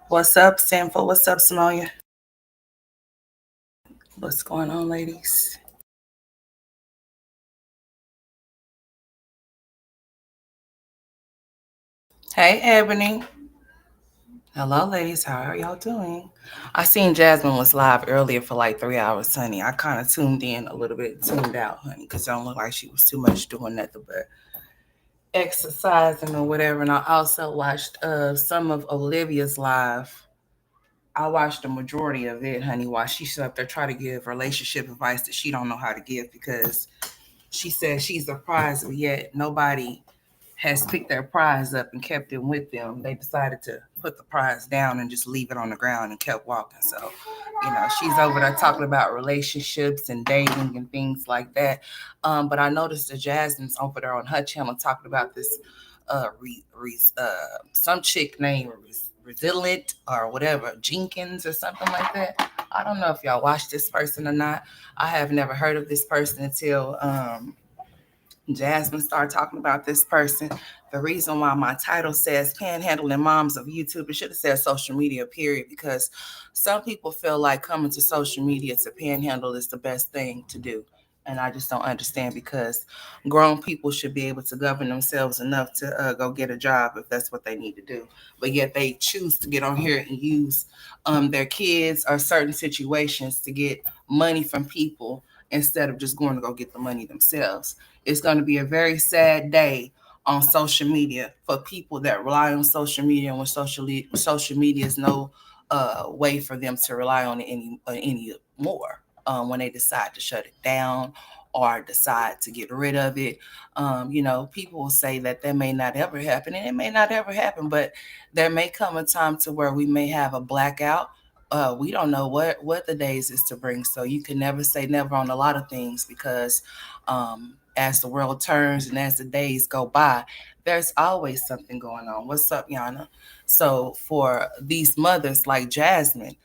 What's up, Sanford? What's up, Samonia? What's going on, ladies? Hey, Ebony. Hello, ladies. How are y'all doing? I seen Jasmine was live earlier for like 3 hours, honey. I kind of tuned in a little bit, tuned out, honey, because it don't look like she was too much doing nothing but exercising or whatever. And I also watched some of Olivia's live. I watched the majority of it, honey, while she's up there trying to give relationship advice that she don't know how to give because she says she's a prize, but yet nobody has picked their prize up and kept it with them. They decided to put the prize down and just leave it on the ground and kept walking. So, she's over there talking about relationships and dating and things like that. But I noticed that Jasmine's over there on her channel talking about this some chick named Resilient or whatever, Jenkins or something like that. I don't know if y'all watch this person or not. I have never heard of this person until Jasmine started talking about this person. The reason why my title says Panhandling Moms of YouTube, it should have said social media, period, because some people feel like coming to social media to panhandle is the best thing to do. And I just don't understand because grown people should be able to govern themselves enough to go get a job if that's what they need to do. But yet they choose to get on here and use their kids or certain situations to get money from people instead of just going to go get the money themselves. It's going to be a very sad day on social media for people that rely on social media, and when social media is no way for them to rely on it any more. When they decide to shut it down or decide to get rid of it, people will say that may not ever happen, and it may not ever happen, but there may come a time to where we may have a blackout. We don't know what the days is to bring, so you can never say never on a lot of things because as the world turns and as the days go by, there's always something going on. What's up, Yana? So for these mothers like Jasmine,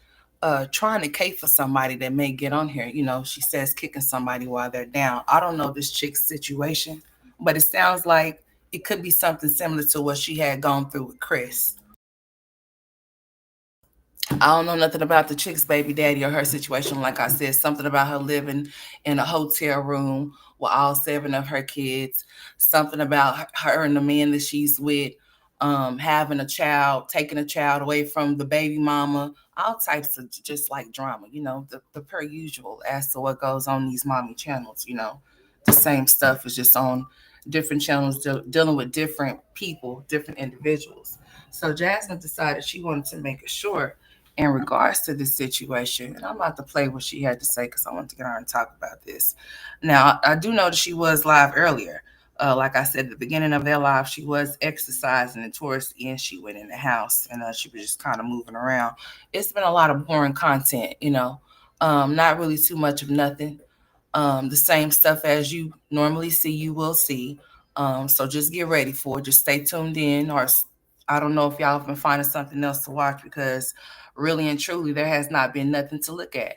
trying to cape for somebody that may get on here, she says kicking somebody while they're down. I don't know this chick's situation, but it sounds like it could be something similar to what she had gone through with Chris. I don't know nothing about the chick's baby daddy or her situation. Like I said, something about her living in a hotel room with all seven of her kids. Something about her and the man that she's with, having a child, taking a child away from the baby mama. All types of just like drama, the per usual as to what goes on these mommy channels. The same stuff is just on different channels dealing with different people, different individuals. So Jasmine decided she wanted to make it short in regards to this situation. And I'm about to play what she had to say because I want to get her and talk about this. Now, I do know that she was live earlier. Like I said, at the beginning of their live, she was exercising, and towards the end, she went in the house and she was just kind of moving around. It's been a lot of boring content, not really too much of nothing. The same stuff as you normally see, you will see. So just get ready for it. Just stay tuned in, or I don't know if y'all have been finding something else to watch because really and truly, there has not been nothing to look at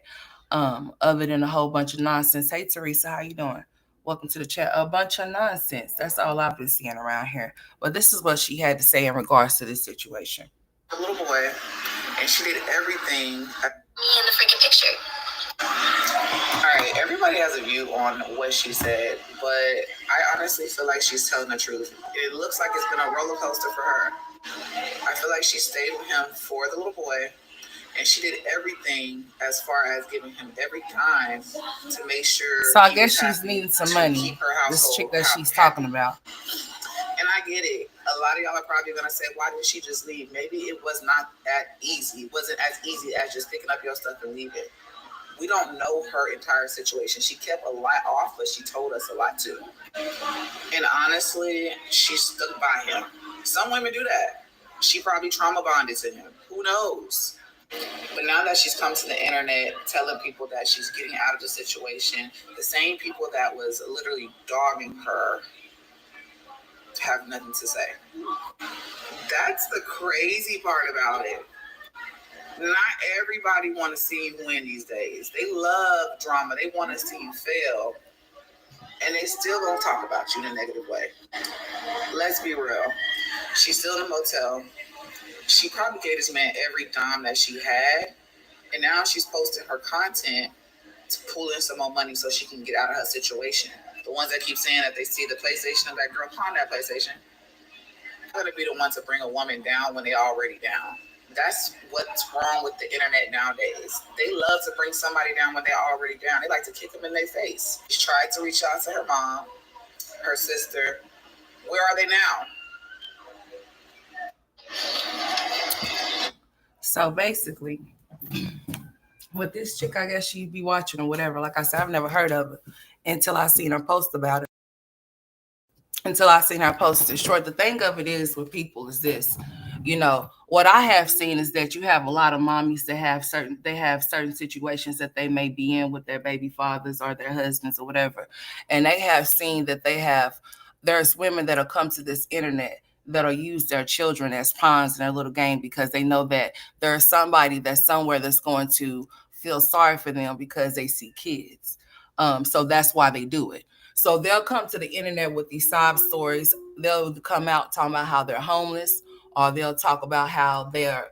other than a whole bunch of nonsense. Hey, Teresa, how you doing? Welcome to the chat. A bunch of nonsense. That's all I've been seeing around here. But this is what she had to say in regards to this situation. A little boy, and she did everything. Me in the freaking picture. All right, everybody has a view on what she said, but I honestly feel like she's telling the truth. It looks like it's been a roller coaster for her. I feel like she stayed with him for the little boy, and she did everything as far as giving him every time to make sure. So I guess she's needing some money. This chick that she's talking about. And I get it. A lot of y'all are probably gonna say, "Why did she just leave?" Maybe it was not that easy. It wasn't as easy as just picking up your stuff and leaving. We don't know her entire situation. She kept a lot off, but she told us a lot too. And honestly, she stuck by him. Some women do that. She probably trauma bonded to him. Who knows? But now that she's come to the internet telling people that she's getting out of the situation, the same people that was literally dogging her have nothing to say. That's the crazy part about it. Not everybody want to see you win these days. They love drama. They want to see you fail. And they still gonna talk about you in a negative way. Let's be real. She's still in a motel. She probably gave this man every dime that she had, and now she's posting her content to pull in some more money so she can get out of her situation. The ones that keep saying that they see the PlayStation of that girl pawn that PlayStation, they're gonna be the ones to bring a woman down when they're already down. That's what's wrong with the internet nowadays. They love to bring somebody down when they're already down. They like to kick them in their face. She tried to reach out to her mom, her sister. Where are they now? So basically, with this chick, I guess she'd be watching or whatever. Like I said, I've never heard of it until I seen her post about it. Until I seen her post it. Short, the thing of it is with people is this, what I have seen is that you have a lot of mommies that have certain situations that they may be in with their baby fathers or their husbands or whatever, and they have seen that there's women that'll come to this internet that'll use their children as pawns in their little game because they know that there's somebody that's somewhere that's going to feel sorry for them because they see kids. So that's why they do it. So they'll come to the internet with these sob stories. They'll come out talking about how they're homeless, or they'll talk about how they're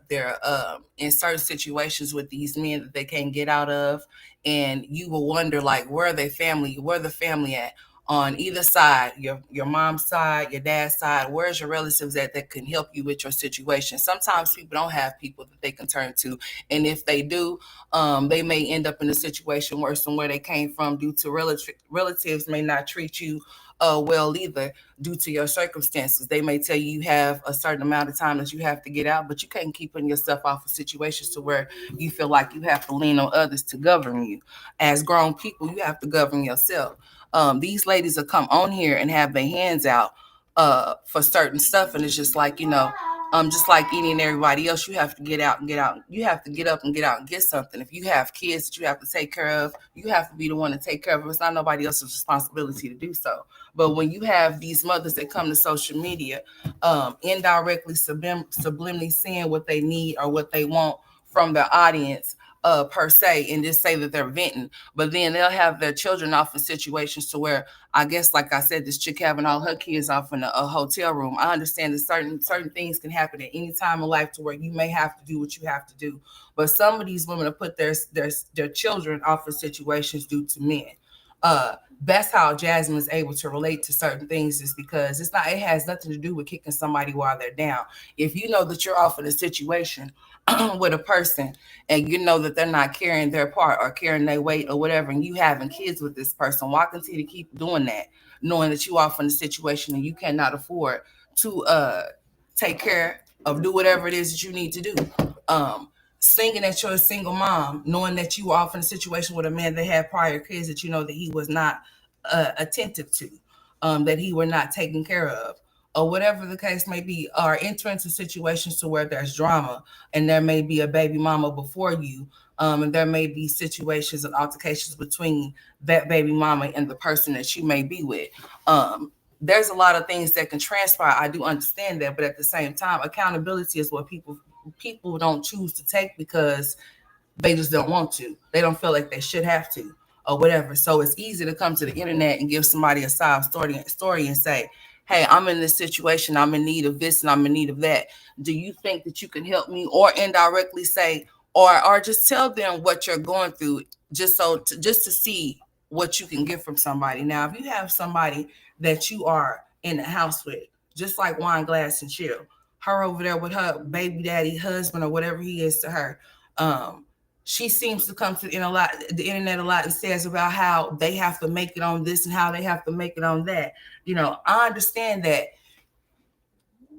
in certain situations with these men that they can't get out of, and you will wonder like where the family at on either side, your mom's side, your dad's side. Where's your relatives at that can help you with your situation? Sometimes people don't have people that they can turn to, and if they do, they may end up in a situation worse than where they came from due to relatives may not treat you well either due to your circumstances. They may tell you have a certain amount of time that you have to get out, but you can't keep putting yourself off of situations to where you feel like you have to lean on others to govern you. As grown people, you have to govern yourself. These ladies will come on here and have their hands out for certain stuff, and it's just like just like any and everybody else, you have to get out and get out. You have to get up and get out and get something. If you have kids that you have to take care of, you have to be the one to take care of. It's not nobody else's responsibility to do so. But when you have these mothers that come to social media, indirectly, subliminally saying what they need or what they want from their audience, per se, and just say that they're venting, but then they'll have their children off in situations to where, I guess, like I said, this chick having all her kids off in a hotel room. I understand that certain things can happen at any time in life to where you may have to do what you have to do, but some of these women have put their children off in situations due to men. Uh, that's how Jasmine is able to relate to certain things, is because it has nothing to do with kicking somebody while they're down. If you know that you're off in a situation with a person, and you know that they're not carrying their part or carrying their weight or whatever, and you having kids with this person, why continue to keep doing that, knowing that you off in a situation and you cannot afford to take care of, do whatever it is that you need to do. Um, Singing that you're a single mom, knowing that you are off in a situation with a man that had prior kids that you know that he was not attentive to, that he were not taken care of, or whatever the case may be, or enter into situations to where there's drama and there may be a baby mama before you, and there may be situations and altercations between that baby mama and the person that you may be with. There's a lot of things that can transpire. I do understand that, but at the same time, accountability is what people don't choose to take because they just don't want to. They don't feel like they should have to or whatever. So it's easy to come to the internet and give somebody a side story and say, hey, I'm in this situation. I'm in need of this and I'm in need of that. Do you think that you can help me? Or indirectly say, or just tell them what you're going through, just to see what you can get from somebody. Now, if you have somebody that you are in the house with, just like Wine Glass and Chill, her over there with her baby daddy husband or whatever he is to her, um, she seems to come to the internet a lot and says about how they have to make it on this and how they have to make it on that. I understand that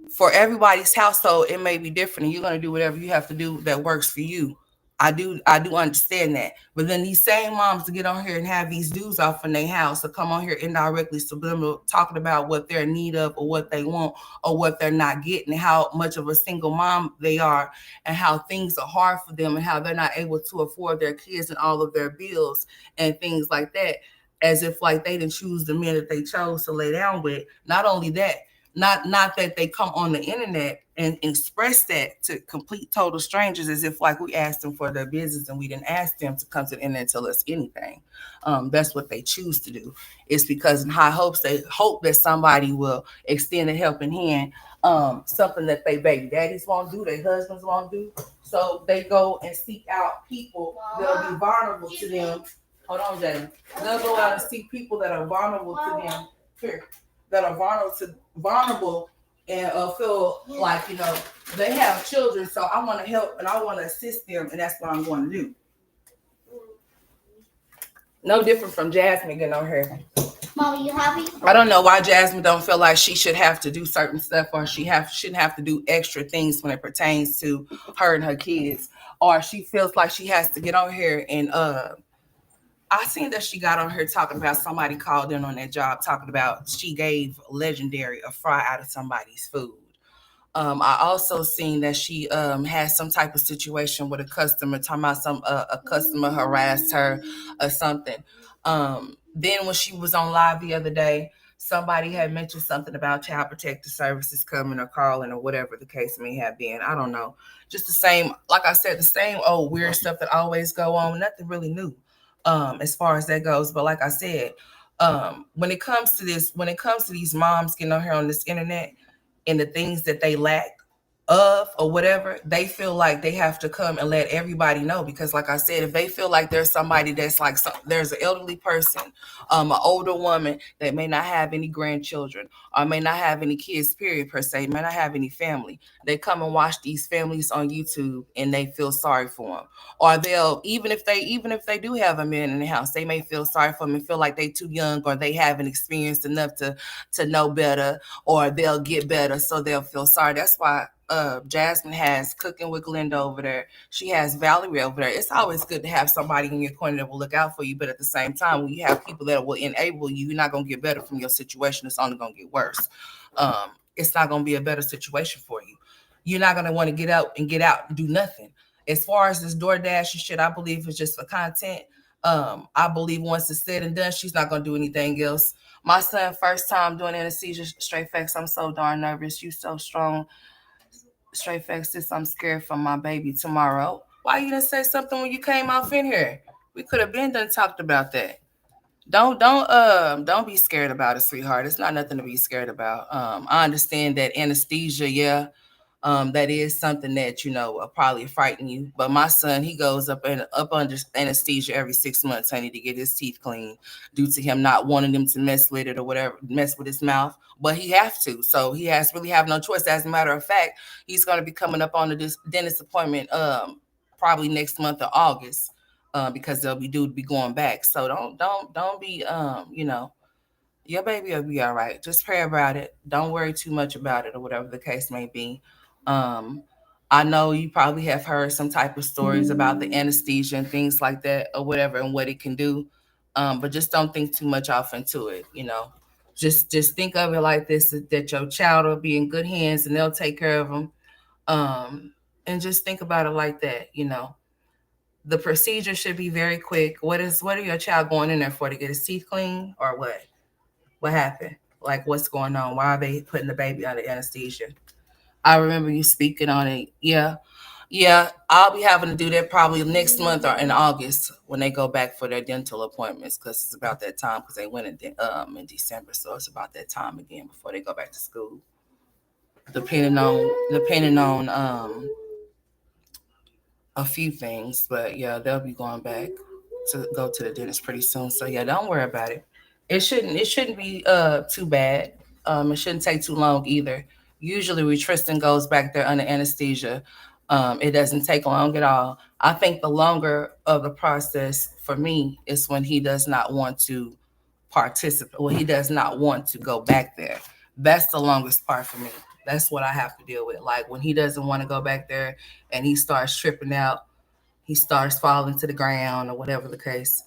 for everybody's household, it may be different, and you're going to do whatever you have to do that works for you. I do understand that. But then these same moms to get on here and have these dudes off in their house to come on here indirectly subliminal talking about what they're in need of or what they want or what they're not getting, how much of a single mom they are, and how things are hard for them and how they're not able to afford their kids and all of their bills and things like that, as if like they didn't choose the men that they chose to lay down with. Not only that, Not that they come on the internet and express that to complete total strangers as if like we asked them for their business and we didn't ask them to come to the internet and tell us anything. That's what they choose to do. It's because in high hopes they hope that somebody will extend a helping hand. Something that they baby daddies won't do, their husbands won't do. So they go and seek out people that'll be vulnerable to them. Hold on, Jay. They'll go out and seek people that are vulnerable to them. Here, that are vulnerable and feel like they have children. So I want to help and I want to assist them, and that's what I'm going to do. No different from Jasmine getting on here. Mom, you happy? I don't know why Jasmine don't feel like she should have to do certain stuff, or shouldn't have to do extra things when it pertains to her and her kids, or she feels like she has to get on here and I seen that she got on here talking about somebody called in on that job talking about she gave Legendary a fry out of somebody's food. I also seen that she had some type of situation with a customer talking about some a customer harassed her or something. Then when she was on live the other day, somebody had mentioned something about child protective services coming or calling or whatever the case may have been. I don't know. Just the same, like I said, the same old weird stuff that always go on. Nothing really new, as far as that goes. But like I said, when it comes to these moms getting on here on this internet and the things that they lack of or whatever, they feel like they have to come and let everybody know. Because like I said, if they feel like there's somebody that's like there's an elderly person, an older woman that may not have any grandchildren or may not have any kids, period, per se, may not have any family, they come and watch these families on YouTube and they feel sorry for them. Or they'll, even if they do have a man in the house, they may feel sorry for them and feel like they too young or they haven't experienced enough to know better, or they'll get better, so they'll feel sorry. That's why Jasmine has Cooking with Glenda over there. She has Valerie over there. It's always good to have somebody in your corner that will look out for you, but at the same time, when you have people that will enable you, you're not going to get better from your situation. It's only going to get worse. Um, it's not going to be a better situation for you. You're not going to want to get out and do nothing. As far as this DoorDash and shit, I believe it's just for content. I believe once it's said and done, she's not going to do anything else. My son, first time doing anesthesia, straight facts, I'm so darn nervous. You so strong. Straight facts, sis, I'm scared for my baby tomorrow. Why you didn't say something when you came off in here? We could have been done talked about that. Don't be scared about it, sweetheart. It's not nothing to be scared about. I understand that anesthesia, yeah, that is something that will probably frighten you. But my son, he goes up under anesthesia every 6 months, honey, to get his teeth clean, due to him not wanting them to mess with it or whatever, mess with his mouth. But he have to, so he has really have no choice. As a matter of fact, he's going to be coming up on the dentist appointment probably next month of August, because they'll be due to be going back. So don't be your baby will be all right. Just pray about it. Don't worry too much about it or whatever the case may be. Um, I know you probably have heard some type of stories about the anesthesia and things like that or whatever and what it can do. But just don't think too much off into it. Just think of it like this: that your child will be in good hands and they'll take care of them. Um, and just think about it like that. The procedure should be very quick. What are your child going in there for, to get his teeth clean or what? What happened? Like, what's going on? Why are they putting the baby under anesthesia? I remember you speaking on it. Yeah. Yeah. I'll be having to do that probably next month or in August when they go back for their dental appointments, because it's about that time, because they went in December. So it's about that time again before they go back to school. Depending on a few things, but yeah, they'll be going back to go to the dentist pretty soon. So yeah, don't worry about it. It shouldn't be too bad. It shouldn't take too long either. Usually when Tristan goes back there under anesthesia, it doesn't take long at all. I think the longer of the process for me is when he does not want to participate, well, he does not want to go back there. That's the longest part for me. That's what I have to deal with. Like when he doesn't want to go back there and he starts tripping out, he starts falling to the ground or whatever the case,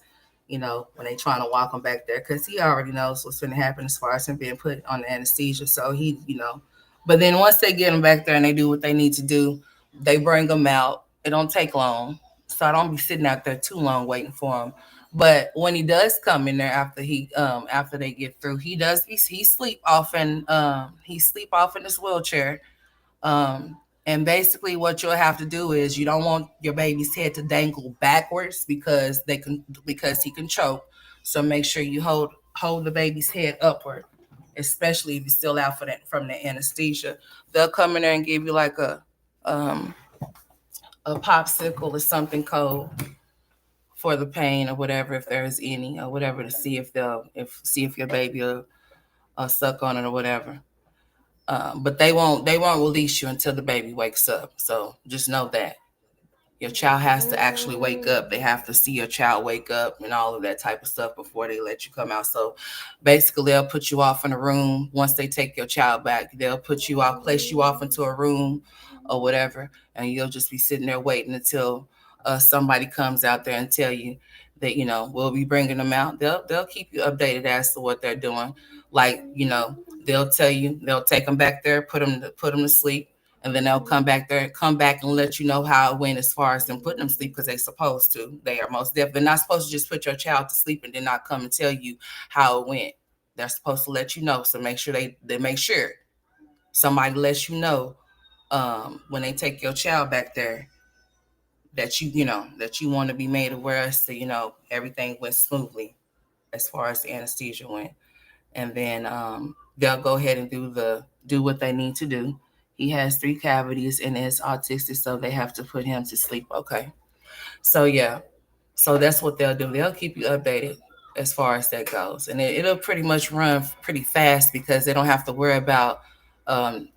when they trying to walk him back there, because he already knows what's going to happen as far as him being put on the anesthesia. So but then once they get him back there and they do what they need to do, they bring him out. It don't take long. So I don't be sitting out there too long waiting for him. But when he does come in there after they get through, he sleep off in his wheelchair. And basically what you'll have to do is, you don't want your baby's head to dangle backwards because he can choke. So make sure you hold the baby's head upward, especially if you're still out from the anesthesia. They'll come in there and give you like um a popsicle or something cold for the pain or whatever, if there's any or whatever, to see if your baby will suck on it or whatever. But they won't release you until the baby wakes up. So just know that your child has to actually wake up. They have to see your child wake up and all of that type of stuff before they let you come out. So basically, they'll put you off in a room. Once they take your child back, they'll place you off into a room or whatever, and you'll just be sitting there waiting until somebody comes out there and tell you that we'll be bringing them out. They'll keep you updated as to what they're doing. Like they'll tell you they'll take them back there, put them to sleep, and then they'll come back and let you know how it went as far as them putting them to sleep, because they're supposed to. They are most definitely not supposed to just put your child to sleep and then not come and tell you how it went. They're supposed to let you know. So make sure they make sure somebody lets you know when they take your child back there that that you want to be made aware as to everything went smoothly as far as the anesthesia went. And then they'll go ahead and do what they need to do. He has 3 cavities and is autistic, so they have to put him to sleep. Okay, so yeah, so that's what they'll do. They'll keep you updated as far as that goes, and it'll pretty much run pretty fast because they don't have to worry about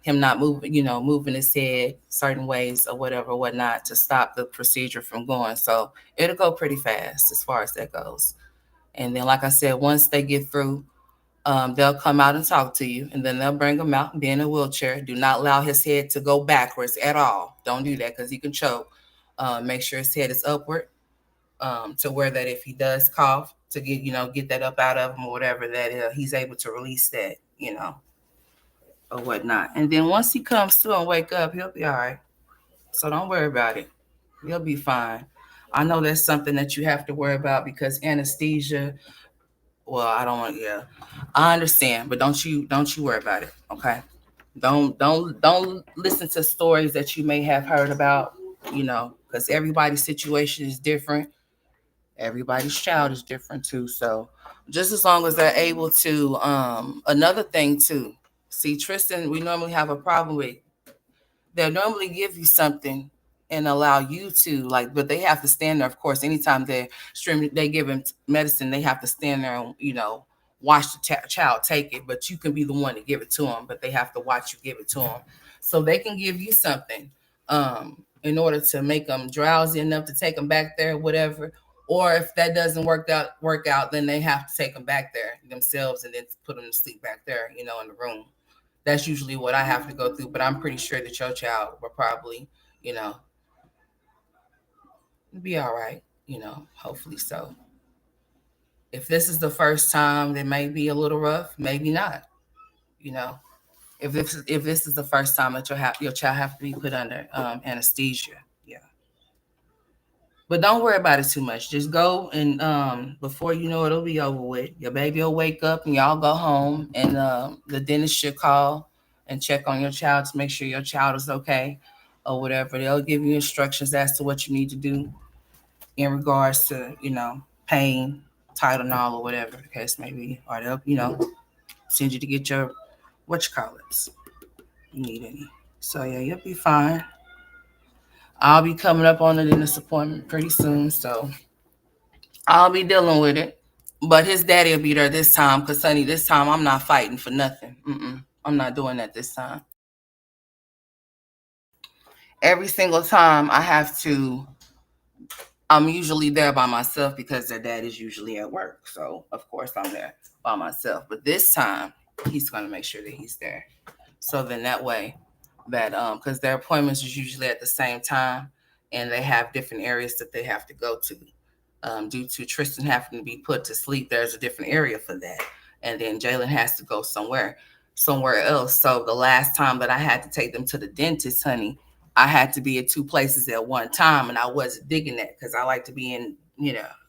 him not moving his head certain ways or whatever, whatnot, to stop the procedure from going. So it'll go pretty fast as far as that goes. And then, like I said, once they get through, they'll come out and talk to you, and then they'll bring him out and be in a wheelchair. Do not allow his head to go backwards at all. Don't do that because he can choke. Make sure his head is upward, to where that if he does cough, to get that up out of him or whatever, that he's able to release that, or whatnot. And then once he comes to and wake up, he'll be all right. So don't worry about it. He'll be fine. I know that's something that you have to worry about because anesthesia. Well, I don't want. Yeah, I understand, but don't you worry about it. Okay. Don't listen to stories that you may have heard about. Because everybody's situation is different. Everybody's child is different too. So just as long as they're able to, another thing too. See, Tristan, we normally have a problem with. They'll normally give you something and allow you to, like, but they have to stand there. Of course, anytime they give him medicine, they have to stand there and watch the child take it. But you can be the one to give it to them, but they have to watch you give it to them. So they can give you something in order to make them drowsy enough to take them back there, whatever. Or if that doesn't work out, then they have to take them back there themselves and then put them to sleep back there, in the room. That's usually what I have to go through, but I'm pretty sure that your child will probably, you know, be all right, hopefully so. If this is the first time, it may be a little rough, maybe not, you know. If this is the first time that your child have to be put under anesthesia, yeah. But don't worry about it too much. Just go and before you know it, it'll be over with. Your baby will wake up and y'all go home, and the dentist should call and check on your child to make sure your child is okay or whatever. They'll give you instructions as to what you need to do in regards to pain, Tylenol or whatever the case may be, or they'll send you to get your what you call it. You need any. So yeah, you'll be fine. I'll be coming up on the dentist appointment pretty soon, so I'll be dealing with it. But his daddy will be there this time, cause honey, this time I'm not fighting for nothing. I'm not doing that this time. Every single time I have to, I'm usually there by myself because their dad is usually at work. So of course I'm there by myself. But this time he's gonna make sure that he's there. So then that way that because their appointments is usually at the same time, and they have different areas that they have to go to. Due to Tristan having to be put to sleep, there's a different area for that, and then Jalen has to go somewhere else. So the last time that I had to take them to the dentist, honey, I had to be at 2 places at one time, and I wasn't digging that because I like to be in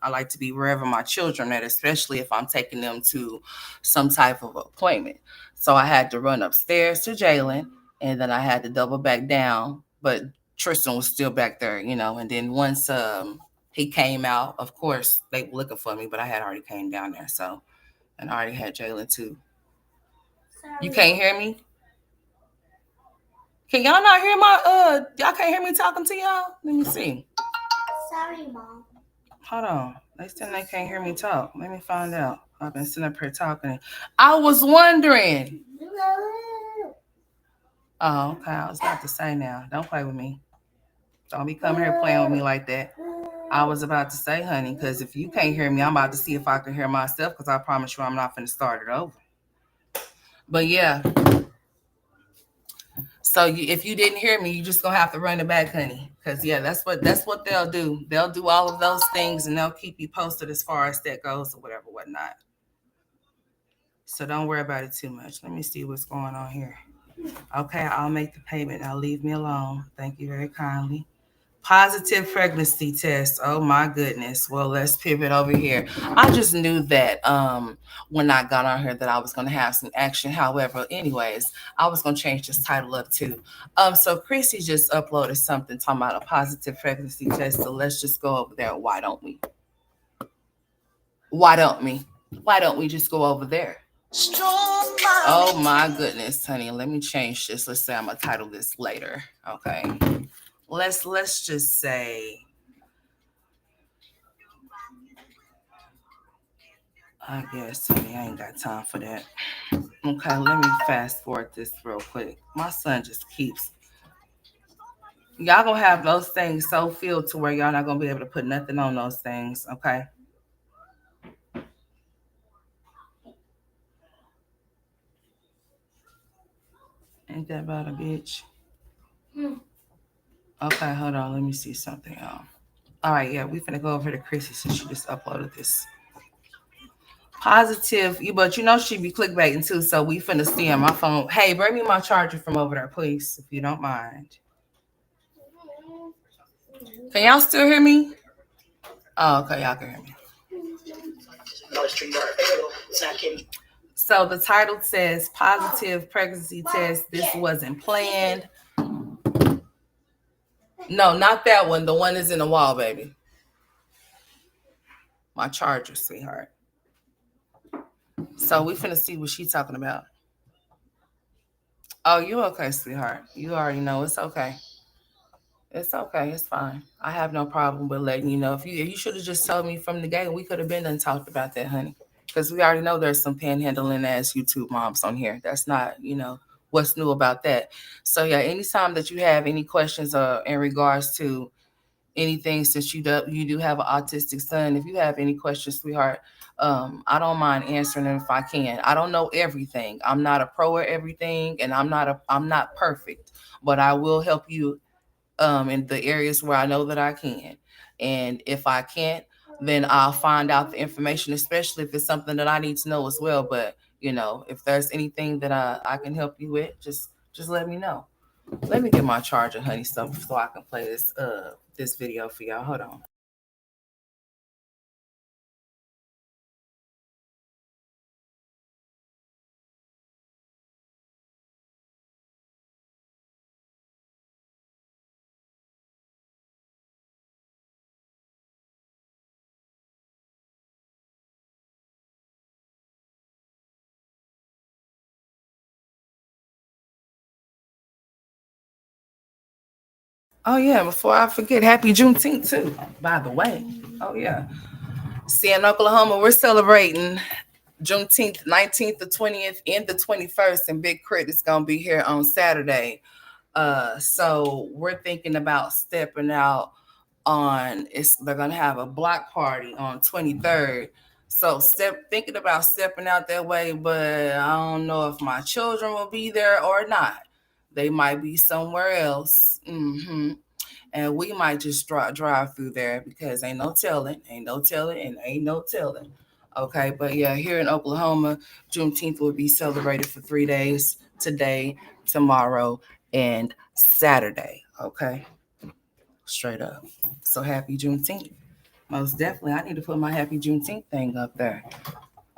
I like to be wherever my children at, especially if I'm taking them to some type of appointment. So I had to run upstairs to Jalen, and then I had to double back down. But Tristan was still back there. And then once he came out, of course they were looking for me, but I had already came down there. So and I already had Jalen too. You can't hear me? Can y'all not hear y'all can't hear me talking to y'all? Let me see. Sorry, Mom. Hold on. They still they can't hear me talk. Let me find out. I've been sitting up here talking. I was wondering. Oh, okay. I was about to say now. Don't play with me. Don't be coming here playing with me like that. I was about to say, honey, because if you can't hear me, I'm about to see if I can hear myself, because I promise you I'm not going to start it over. But yeah. So if you didn't hear me, you just gonna have to run it back, honey. Cause yeah, that's what they'll do. They'll do all of those things and they'll keep you posted as far as that goes or whatnot. So don't worry about it too much. Let me see what's going on here. Okay, I'll make the payment. Now leave me alone. Thank you very kindly. Positive pregnancy test. Oh my goodness. Well, let's pivot over here. I just knew that when I got on here that I was gonna have some action. However, anyways, I was gonna change this title up too. So Chrissy just uploaded something talking about a positive pregnancy test. So let's just go over there. Why don't we? Why don't we? Why don't we just go over there? Oh my goodness, honey. Let me change this. Let's say I'm gonna title this later. Okay. Let's just say I guess, honey, I ain't got time for that. Okay, let me fast forward this real quick. My son just keeps y'all gonna have those things so filled to where y'all not gonna be able to put nothing on those things, okay? Ain't that about a bitch? Okay, hold on, let me see something. All right, yeah, we finna go over to Chrissy since she just uploaded this. Positive, but she be clickbaiting too, so we finna see on my phone. Hey, bring me my charger from over there, please, if you don't mind. Can y'all still hear me? Oh, okay, y'all can hear me. So the title says positive pregnancy test. This wasn't planned. No, not that one. The one is in the wall, baby. My charger, sweetheart. So we finna see what she's talking about. Oh, you okay, sweetheart? You already know it's okay. It's okay. It's fine. I have no problem with letting you know. If you should have just told me from the gate, we could have been and talked about that, honey. Because we already know there's some panhandling ass YouTube moms on here. That's not what's new about that. So yeah, anytime that you have any questions in regards to anything, since you do have an autistic son, if you have any questions, sweetheart, I don't mind answering them if I can. I don't know everything. I'm not a pro at everything, and I'm not perfect, but I will help you in the areas where I know that I can. And if I can't, then I'll find out the information, especially if it's something that I need to know as well. But if there's anything that I can help you with, just let me know. Let me get my charger, honey, so I can play this video for y'all. Hold on. Oh yeah, before I forget, happy Juneteenth too, by the way. Oh yeah. See, in Oklahoma, we're celebrating Juneteenth, 19th, the 20th, and the 21st, and Big Crit is gonna be here on Saturday. So we're thinking about stepping out on they're gonna have a block party on 23rd. So thinking about stepping out that way, but I don't know if my children will be there or not. They might be somewhere else. And we might just drive through there because ain't no telling, and ain't no telling. Okay, but yeah, here in Oklahoma, Juneteenth will be celebrated for 3 days: today, tomorrow, and Saturday. Okay, straight up. So happy Juneteenth. Most definitely. I need to put my Happy Juneteenth thing up there.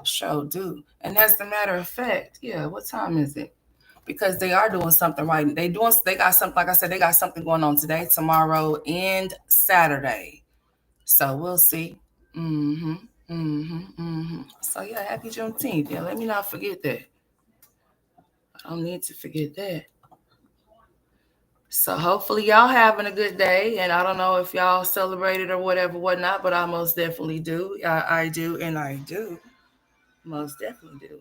Sure do. And as a matter of fact, yeah, what time is it? Because they are doing something right. They got something, like I said, they got something going on today, tomorrow, and Saturday. So we'll see. Mm-hmm. Mm-hmm. Mm-hmm. So yeah, happy Juneteenth. Yeah, let me not forget that. I don't need to forget that. So hopefully y'all having a good day. And I don't know if y'all celebrated or whatever, whatnot, but I most definitely do. I do, and I do. Most definitely do.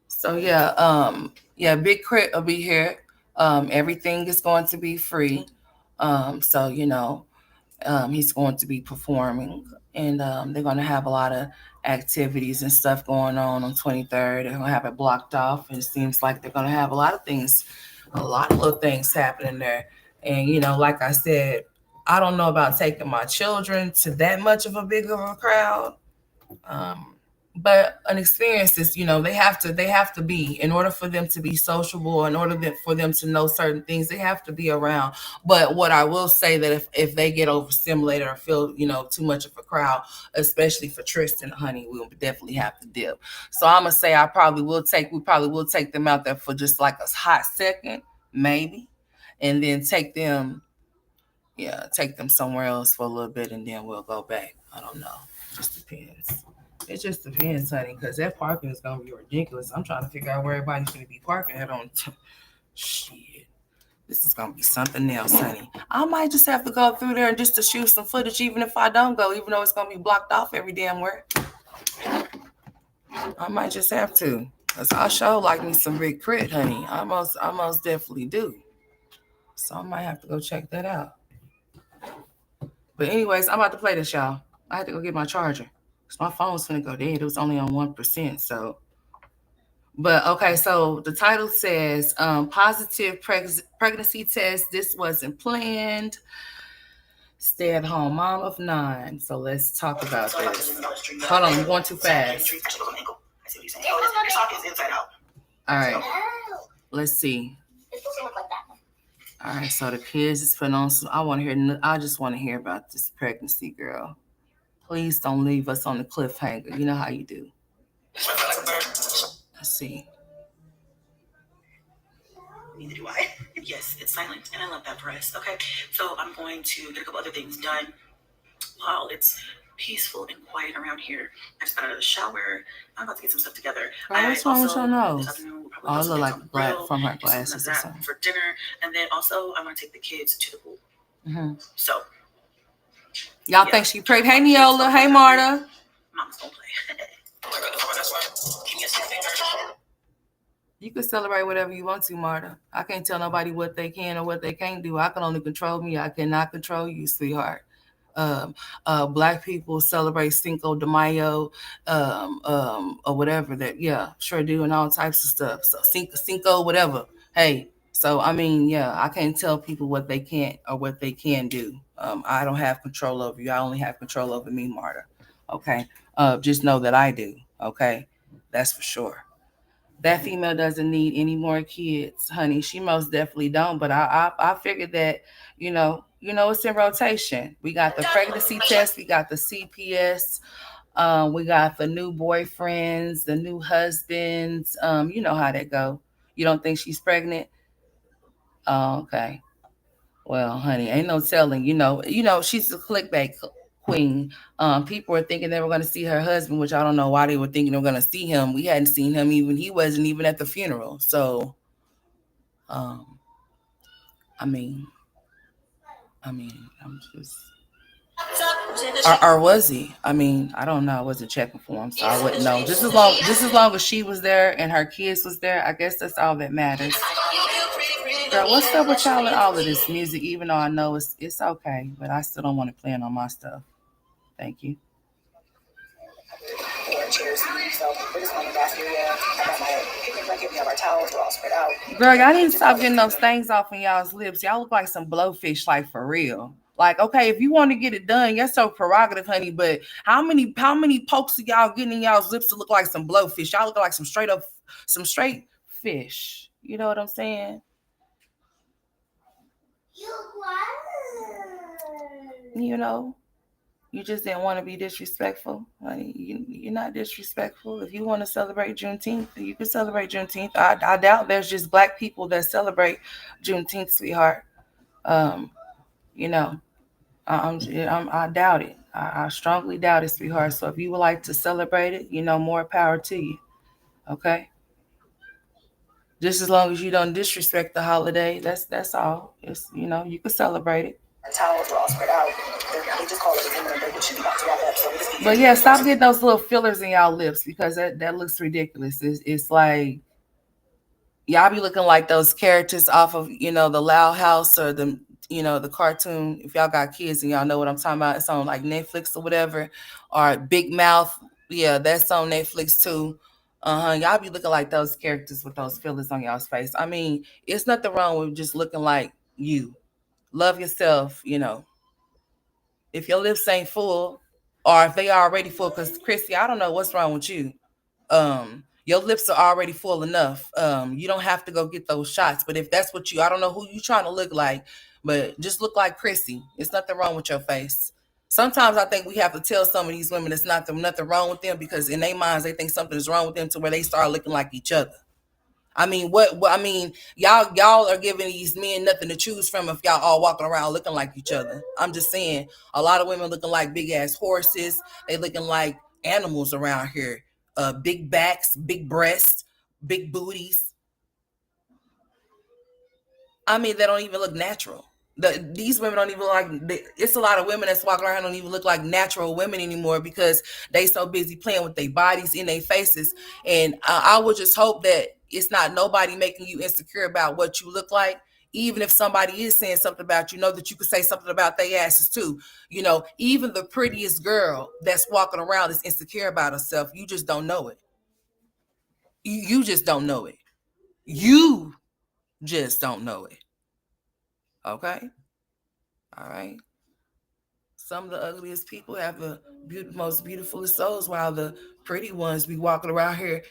So yeah, Big Crit will be here. Everything is going to be free. So he's going to be performing, and they're going to have a lot of activities and stuff going on 23rd. They're going to have it blocked off, and it seems like they're going to have a lot of things, a lot of little things happening there. And like I said, I don't know about taking my children to that much of a big of a crowd. Um, but an experience is, they have to be, in order for them to be sociable, in order for them to know certain things, they have to be around. But what I will say, that if they get overstimulated or feel too much of a crowd, especially for Tristan, honey, we'll definitely have to dip. So I'm gonna say we probably will take them out there for just like a hot second, maybe, and then take them somewhere else for a little bit, and then we'll go back. I don't know. Just depends. It just depends, honey, because that parking is gonna be ridiculous. I'm trying to figure out where everybody's gonna be parking at on. Shit, this is gonna be something else, honey. I might just have to go through there and just to shoot some footage, even if I don't go, even though it's gonna be blocked off every damn where. I might just have to, cause I sure like me some Big Crit, honey. I most definitely do. So I might have to go check that out. But anyways, I'm about to play this, y'all. I had to go get my charger. Cause my phone was gonna go dead. It was only on 1%. So, but okay. So the title says, "Positive pregnancy test. This wasn't planned. Stay at home mom of 9." So let's talk about this. Hold on, you're going too fast. All right. Let's see. All right. So the kids is putting on some. I just want to hear about this pregnancy, girl. Please don't leave us on the cliffhanger. You know how you do. Let's see. Neither do I. Yes, it's silent, and I love that for us. Okay, so I'm going to get a couple other things done while it's peaceful and quiet around here. I just got out of the shower. I'm about to get some stuff together. What's wrong with your nose? This afternoon, we'll Oh, it probably look like on the grill, from her do some of glasses or that something. for dinner, and then also I'm gonna take the kids to the pool. So y'all think she pregnant? Hey, Neola. Hey, Marta. Mama's gonna play. You can celebrate whatever you want to, Marta. I can't tell nobody what they can or what they can't do. I can only control me. I cannot control you, sweetheart. Um, Black people celebrate Cinco de Mayo, or whatever that. Yeah, sure do, and all types of stuff. So Cinco, whatever. Hey, so I mean, yeah, I can't tell people what they can't or what they can do. I don't have control over you. I only have control over me, Marta. Okay. Just know that I do. Okay, that's for sure. That female doesn't need any more kids, honey. She most definitely don't. But I figured that, it's in rotation. We got the pregnancy test, we got the CPS, we got the new boyfriends, the new husbands. You know how that go. You don't think she's pregnant? Oh, okay. Well, honey, ain't no telling. She's a clickbait queen. People were thinking they were going to see her husband, which I don't know why they were thinking they were going to see him. We hadn't seen him even. He wasn't even at the funeral. So, um, I mean, I'm just. Or was he? I mean, I don't know. I wasn't checking for him, so I wouldn't know. Just as long as she was there and her kids was there, I guess that's all that matters. Girl, what's up with y'all and all of this music? Even though I know it's okay, but I still don't want to play it on my stuff. Thank you. Girl, y'all need to stop getting those things off in y'all's lips. Y'all look like some blowfish, like for real. Like, okay, if you want to get it done, that's so prerogative, honey. But how many pokes of y'all getting in y'all's lips to look like some blowfish? Y'all look like some straight fish. You know what I'm saying? You know. You just didn't want to be disrespectful. Honey, you're not disrespectful. If you want to celebrate Juneteenth, you can celebrate Juneteenth. I doubt there's just black people that celebrate Juneteenth, sweetheart. Um, you know, I doubt it. I strongly doubt it, sweetheart. So if you would like to celebrate it, more power to you. Okay. Just as long as you don't disrespect the holiday, that's all. It's you can celebrate it. Towels were all spread out. They just call it a dinner, but we should be about to wrap up. So we just But yeah, stop getting those little fillers in y'all lips because that looks ridiculous. It's like y'all be looking like those characters off of the Loud House or the cartoon. If y'all got kids and y'all know what I'm talking about, it's on like Netflix or whatever, or Big Mouth. Yeah, that's on Netflix too. Y'all be looking like those characters with those fillers on y'all's face. I mean, it's nothing wrong with just looking like you. Love yourself. If your lips ain't full, or if they are already full, because Chrissy, I don't know what's wrong with you. Your lips are already full enough. You don't have to go get those shots. But if that's what I don't know who you trying to look like, but just look like Chrissy. It's nothing wrong with your face. Sometimes I think we have to tell some of these women it's nothing wrong with them because in their minds they think something is wrong with them to where they start looking like each other. I mean, what I mean, y'all are giving these men nothing to choose from if y'all all walking around looking like each other. I'm just saying, a lot of women looking like big ass horses. They looking like animals around here. Big backs, big breasts, big booties. I mean, they don't even look natural. These women don't even look like. It's a lot of women that's walking around don't even look like natural women anymore because they so busy playing with their bodies in their faces. And I would just hope that it's not nobody making you insecure about what you look like. Even if somebody is saying something about you, know that you could say something about their asses too. Even the prettiest girl that's walking around is insecure about herself. You just don't know it. You just don't know it. You just don't know it. Okay. All right. Some of the ugliest people have the most beautiful souls, while the pretty ones be walking around here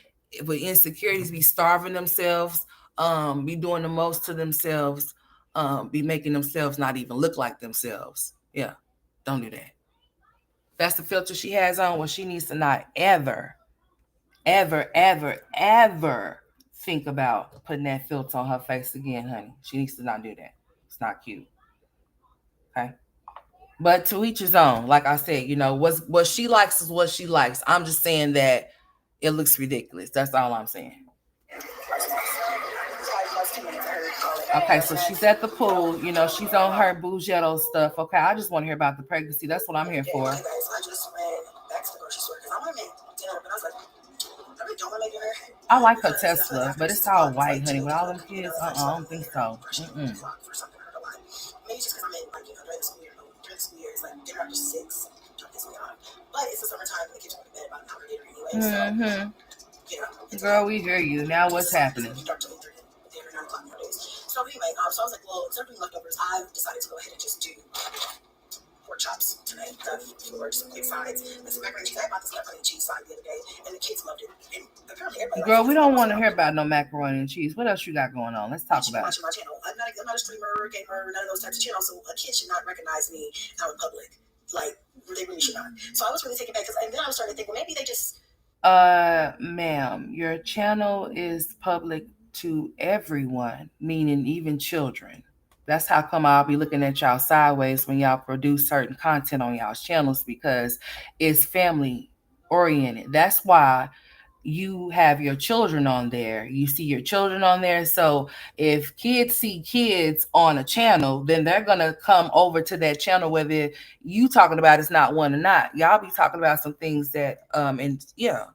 with insecurities, be starving themselves, be doing the most to themselves, be making themselves not even look like themselves. Yeah, don't do that. That's the filter she has on. Well, she needs to not ever, ever, ever, ever think about putting that filter on her face again, honey. She needs to not do that. It's not cute. Okay. But to each his own. Like I said, what she likes is what she likes. I'm just saying that it looks ridiculous. That's all I'm saying. Okay, so she's at the pool. She's on her Bougetto stuff. Okay, I just want to hear about the pregnancy. That's what I'm here for. I just ran back to the grocery store because I want to make dinner, but I was like, I really don't want to make dinner. I like her Tesla, but it's all white, honey. With all them kids, I don't think so. Maybe just because I'm in, like, during the school year, it's like dinner after 6. But it's the summertime, the kids go to bed about an hour later anyway. So, girl, we hear you. Now what's happening? So anyway, so I was like, well, instead of doing leftovers, I've decided to go ahead and just do pork chops tonight for some quick sides. And some macaroni and cheese. I bought this macaroni and cheese side the other day, and the kids loved it. And apparently everybody. Girl, we don't want to hear about no macaroni and cheese. What else you got going on? Let's talk about it. My channel. I'm not a streamer, gamer, none of those types of channels. So a kid should not recognize me out in public. Like, they really should not. So I was really taken back and then I was starting to think, well, maybe they just. Ma'am, your channel is public to everyone, meaning even children. That's how come I'll be looking at y'all sideways when y'all produce certain content on y'all's channels because it's family oriented. That's why you have your children on there. You see your children on there. So if kids see kids on a channel, then they're going to come over to that channel, whether you talking about it's not one or not. Y'all be talking about some things that, and yeah.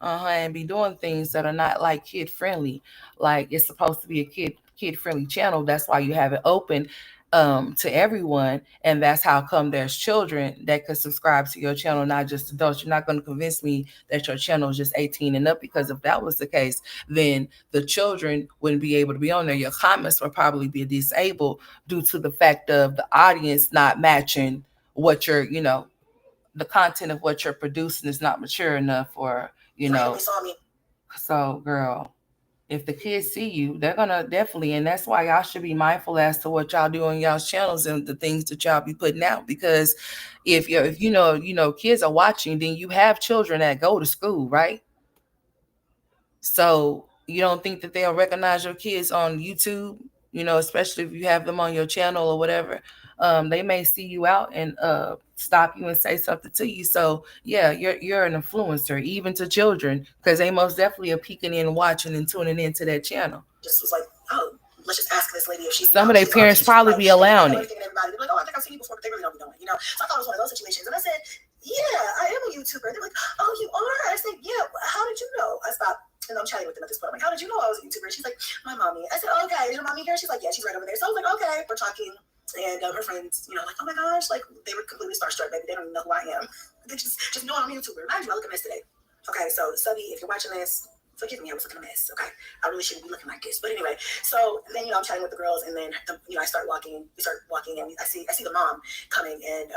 And be doing things that are not like kid friendly. Like it's supposed to be a kid friendly channel. That's why you have it open to everyone, and that's how come there's children that could subscribe to your channel, not just adults. You're not going to convince me that your channel is just 18 and up, because if that was the case, then the children wouldn't be able to be on there. Your comments would probably be disabled due to the fact of the audience not matching what you're, the content of what you're producing is not mature enough, or so girl, If the kids see you, they're gonna definitely, and that's why y'all should be mindful as to what y'all do on y'all's channels and the things that y'all be putting out. Because if you know kids are watching, then you have children that go to school, right? So you don't think that they'll recognize your kids on YouTube, especially if you have them on your channel or whatever. They may see you out and stop you and say something to you. So yeah, you're an influencer even to children because they most definitely are peeking in, watching, and tuning into that channel. Just was like, oh, let's just ask this lady if she's Some of their parents probably be allowing it. Everybody be like, oh, I think I've seen you before, but they really don't be knowing, So I thought it was one of those situations, and I said, yeah, I am a YouTuber. They're like, oh, you are? I said, yeah. How did you know? I stopped. And I'm chatting with them at this point. I'm like, how did you know I was a YouTuber? She's like, my mommy. I said, oh, okay. Is your mommy here? She's like, yeah, she's right over there. So I was like, okay. We're talking. And her friends, like, oh my gosh, like they were completely starstruck, baby. They don't even know who I am. They just know I'm a YouTuber. Mind you, I look a mess today. Okay, so Subby, if you're watching this, forgive me, I was looking a mess. Okay, I really shouldn't be looking like this. But anyway, so then I'm chatting with the girls, and then I start walking. We start walking, and I see the mom coming, and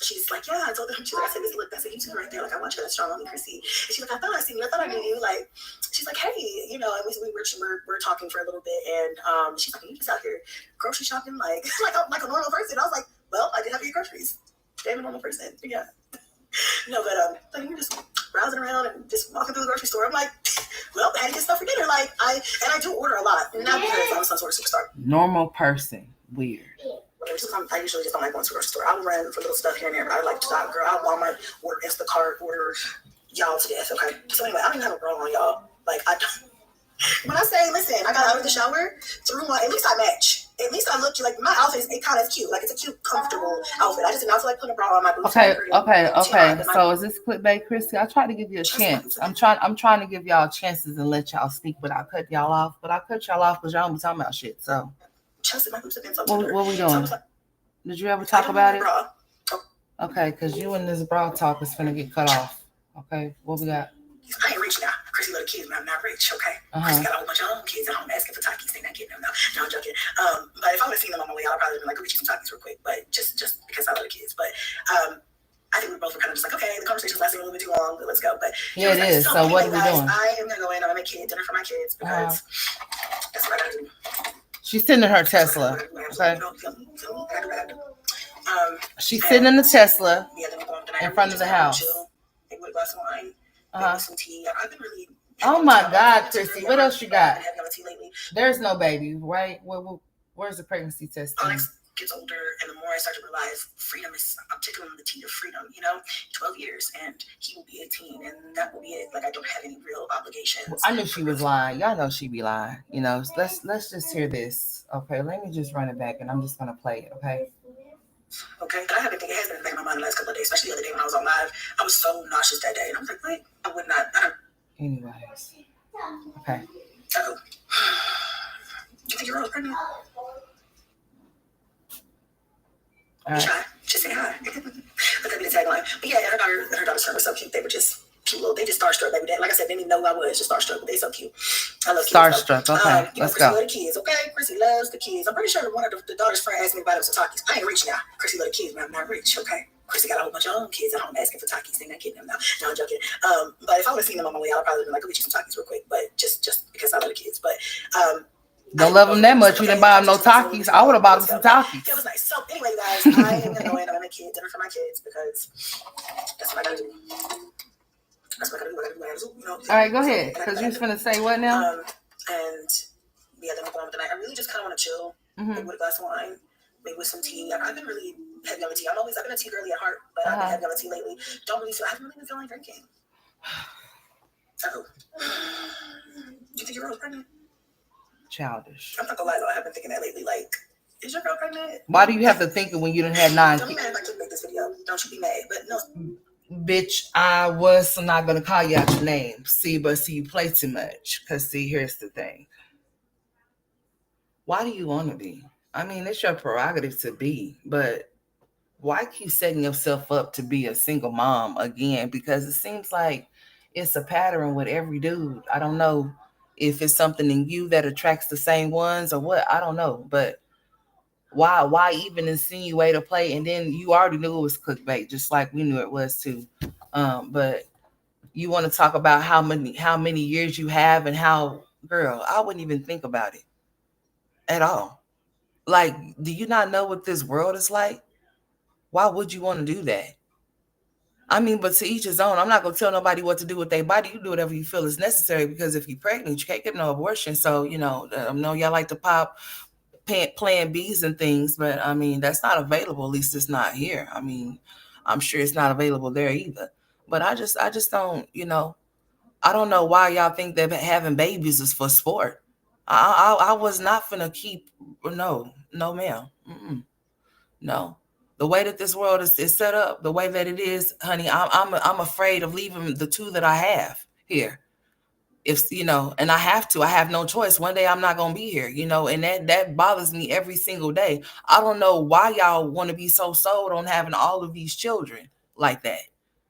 she's like, yeah, I told them. She's like, I said, this look, that's a YouTuber right there. Like, I watch her. That's strong on Chrissy. And she's like, I thought I seen you. I thought I knew you. Like, she's like, hey, and we're talking for a little bit, and she's like, are you just out here grocery shopping like like a normal person? I was like, well, I did have to get groceries. Damn a normal person. Yeah. No, but like you're just browsing around and just walking through the grocery store. I'm like, well, I had to get stuff for dinner. Like I do order a lot, not because I'm some sort of superstar. Normal person, weird. I usually just don't like going to the grocery store. I will run for little stuff here and there, but I like to shop, girl. I Walmart, order Instacart, order y'all to death. Okay. So anyway, I don't even have a bra on, y'all. Like I don't. When I say, listen, I got out of the shower, threw on. At least I match. At least I look like my outfit is kind of cute. Like it's a cute, comfortable outfit. I just did not feel like putting a bra on my boots. Okay. So is this clickbait, Chrissy? I try to give you a chance. I'm trying to give y'all chances and let y'all speak without cutting y'all off. But I cut y'all off because y'all don't be talking about shit. So my boobs have been so what we doing? Did you ever talk about it? Okay, because you and this bra talk is finna get cut off. Okay, what we got? I ain't rich now. Chrissy little kids, but I'm not rich, okay? Chrissy got a whole bunch of own kids at home asking for Takis. They not getting them now. No, I'm joking. But if I would have seen them on my way, I'd probably been like, go get you some Takis real quick. But just because I love the kids. But I think we both were kind of just like, okay, the conversation's lasting a little bit too long, but let's go. But yeah, it is. So what are we doing? I am gonna go in. I'm gonna make dinner for my kids because that's what I gotta do. She's sitting in her Tesla. Okay. She's sitting in the Tesla in front of the house. With a glass of wine, some tea. I've been really. Oh my God, Chrissy! What else you got? There's no baby, right? Where's the pregnancy test? Alex gets older, and the more I start to realize freedom is. I'm tickling the tea of freedom. 12 years, and he will be 18, and that will be it. Like I don't have any real obligations. I knew she was lying. Y'all know she be lying. Let's just hear this. Okay, let me just run it back, and I'm just gonna play it. Okay. Okay, but I have been thinking, it has been in the back of my mind the last couple of days, especially the other day when I was on live. I was so nauseous that day, and I was like, wait, I would not. Anyways, okay. Oh, you think you're really pregnant? All right. Shy. Just say hi. Look at me the tagline. But yeah, her daughter's friend was so cute. They were just cute little. They just starstruck, baby. Like I said, they didn't even know who I was. Just starstruck, but they so cute. I love kids. Starstruck. Okay, let's go. Chrissy loves the kids. Okay, Chrissy loves the kids. I'm pretty sure one of the daughter's friend asked me about some Takis. I ain't rich now. Chrissy loves the kids, but I'm not rich. Okay. Chrissy got a whole bunch of own kids at home asking for Takis. They not getting them now. No, I'm joking. But if I would have seen them on my way, I'd probably been like, go get you some Takis real quick. But just because I love the kids. But don't love them that much. You didn't buy them no Takis. I would have bought them some Takis. It was nice. So anyway, guys, I am gonna go in. I'm gonna make dinner for my kids because that's what I gotta do. That's what I gotta do. All right, go ahead. Because you was gonna say what now? And yeah, then we're going with the night. I really just kind of want to chill, maybe with a glass of wine, maybe with some tea. I've been really heavy on the tea. I've been a tea girly at heart, but I've been heavy on the tea lately. I haven't really been feeling like drinking. Oh, do you think your girl's pregnant? Childish. I'm not gonna lie though, I have been thinking that lately. Like, is your girl pregnant? Why do you have to think it when you done had 9 kids? Don't be mad if I clickbait this video. Don't you be mad, but no. Bitch, I was not gonna call you out your name. See, you play too much. Cause see, here's the thing. Why do you want to be? I mean, it's your prerogative to be, but why keep setting yourself up to be a single mom again? Because it seems like it's a pattern with every dude. I don't know if it's something in you that attracts the same ones or what. I don't know, but why even insinuate a play? And then you already knew it was clickbait, just like we knew it was too. But you want to talk about how many years you have and how girl, I wouldn't even think about it at all. Like, do you not know what this world is like? Why would you want to do that? I mean, but to each his own. I'm not gonna tell nobody what to do with their body. You do whatever you feel is necessary because if you're pregnant, you can't get no abortion. So I know y'all like to pop Plan Bs and things, but I mean that's not available. At least it's not here. I mean, I'm sure it's not available there either. But I just don't. I don't know why y'all think that having babies is for sport. I was not finna keep. No, no, ma'am. Mm-mm. No. The way that this world is set up, the way that it is, honey, I'm afraid of leaving the two that I have here. If and I have no choice. One day I'm not gonna be here, and that bothers me every single day. I don't know why y'all want to be so sold on having all of these children like that.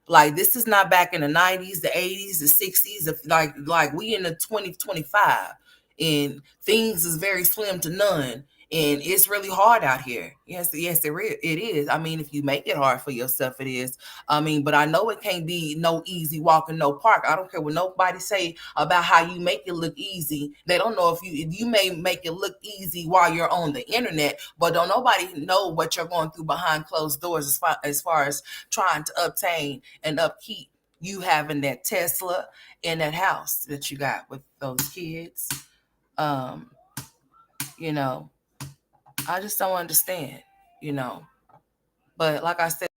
Like this is not back in the 90s, the 80s, the 60s. Like we in the 2025, and things is very slim to none, and it's really hard out here. Yes, it is. I mean, if you make it hard for yourself, it is. I mean, but I know it can't be no easy walk in no park. I don't care what nobody say about how you make it look easy. They don't know if you may make it look easy while you're on the internet, but don't nobody know what you're going through behind closed doors as far as trying to obtain and upkeep you having that Tesla in that house that you got with those kids. Um, you know, I just don't understand, you know. But like I said,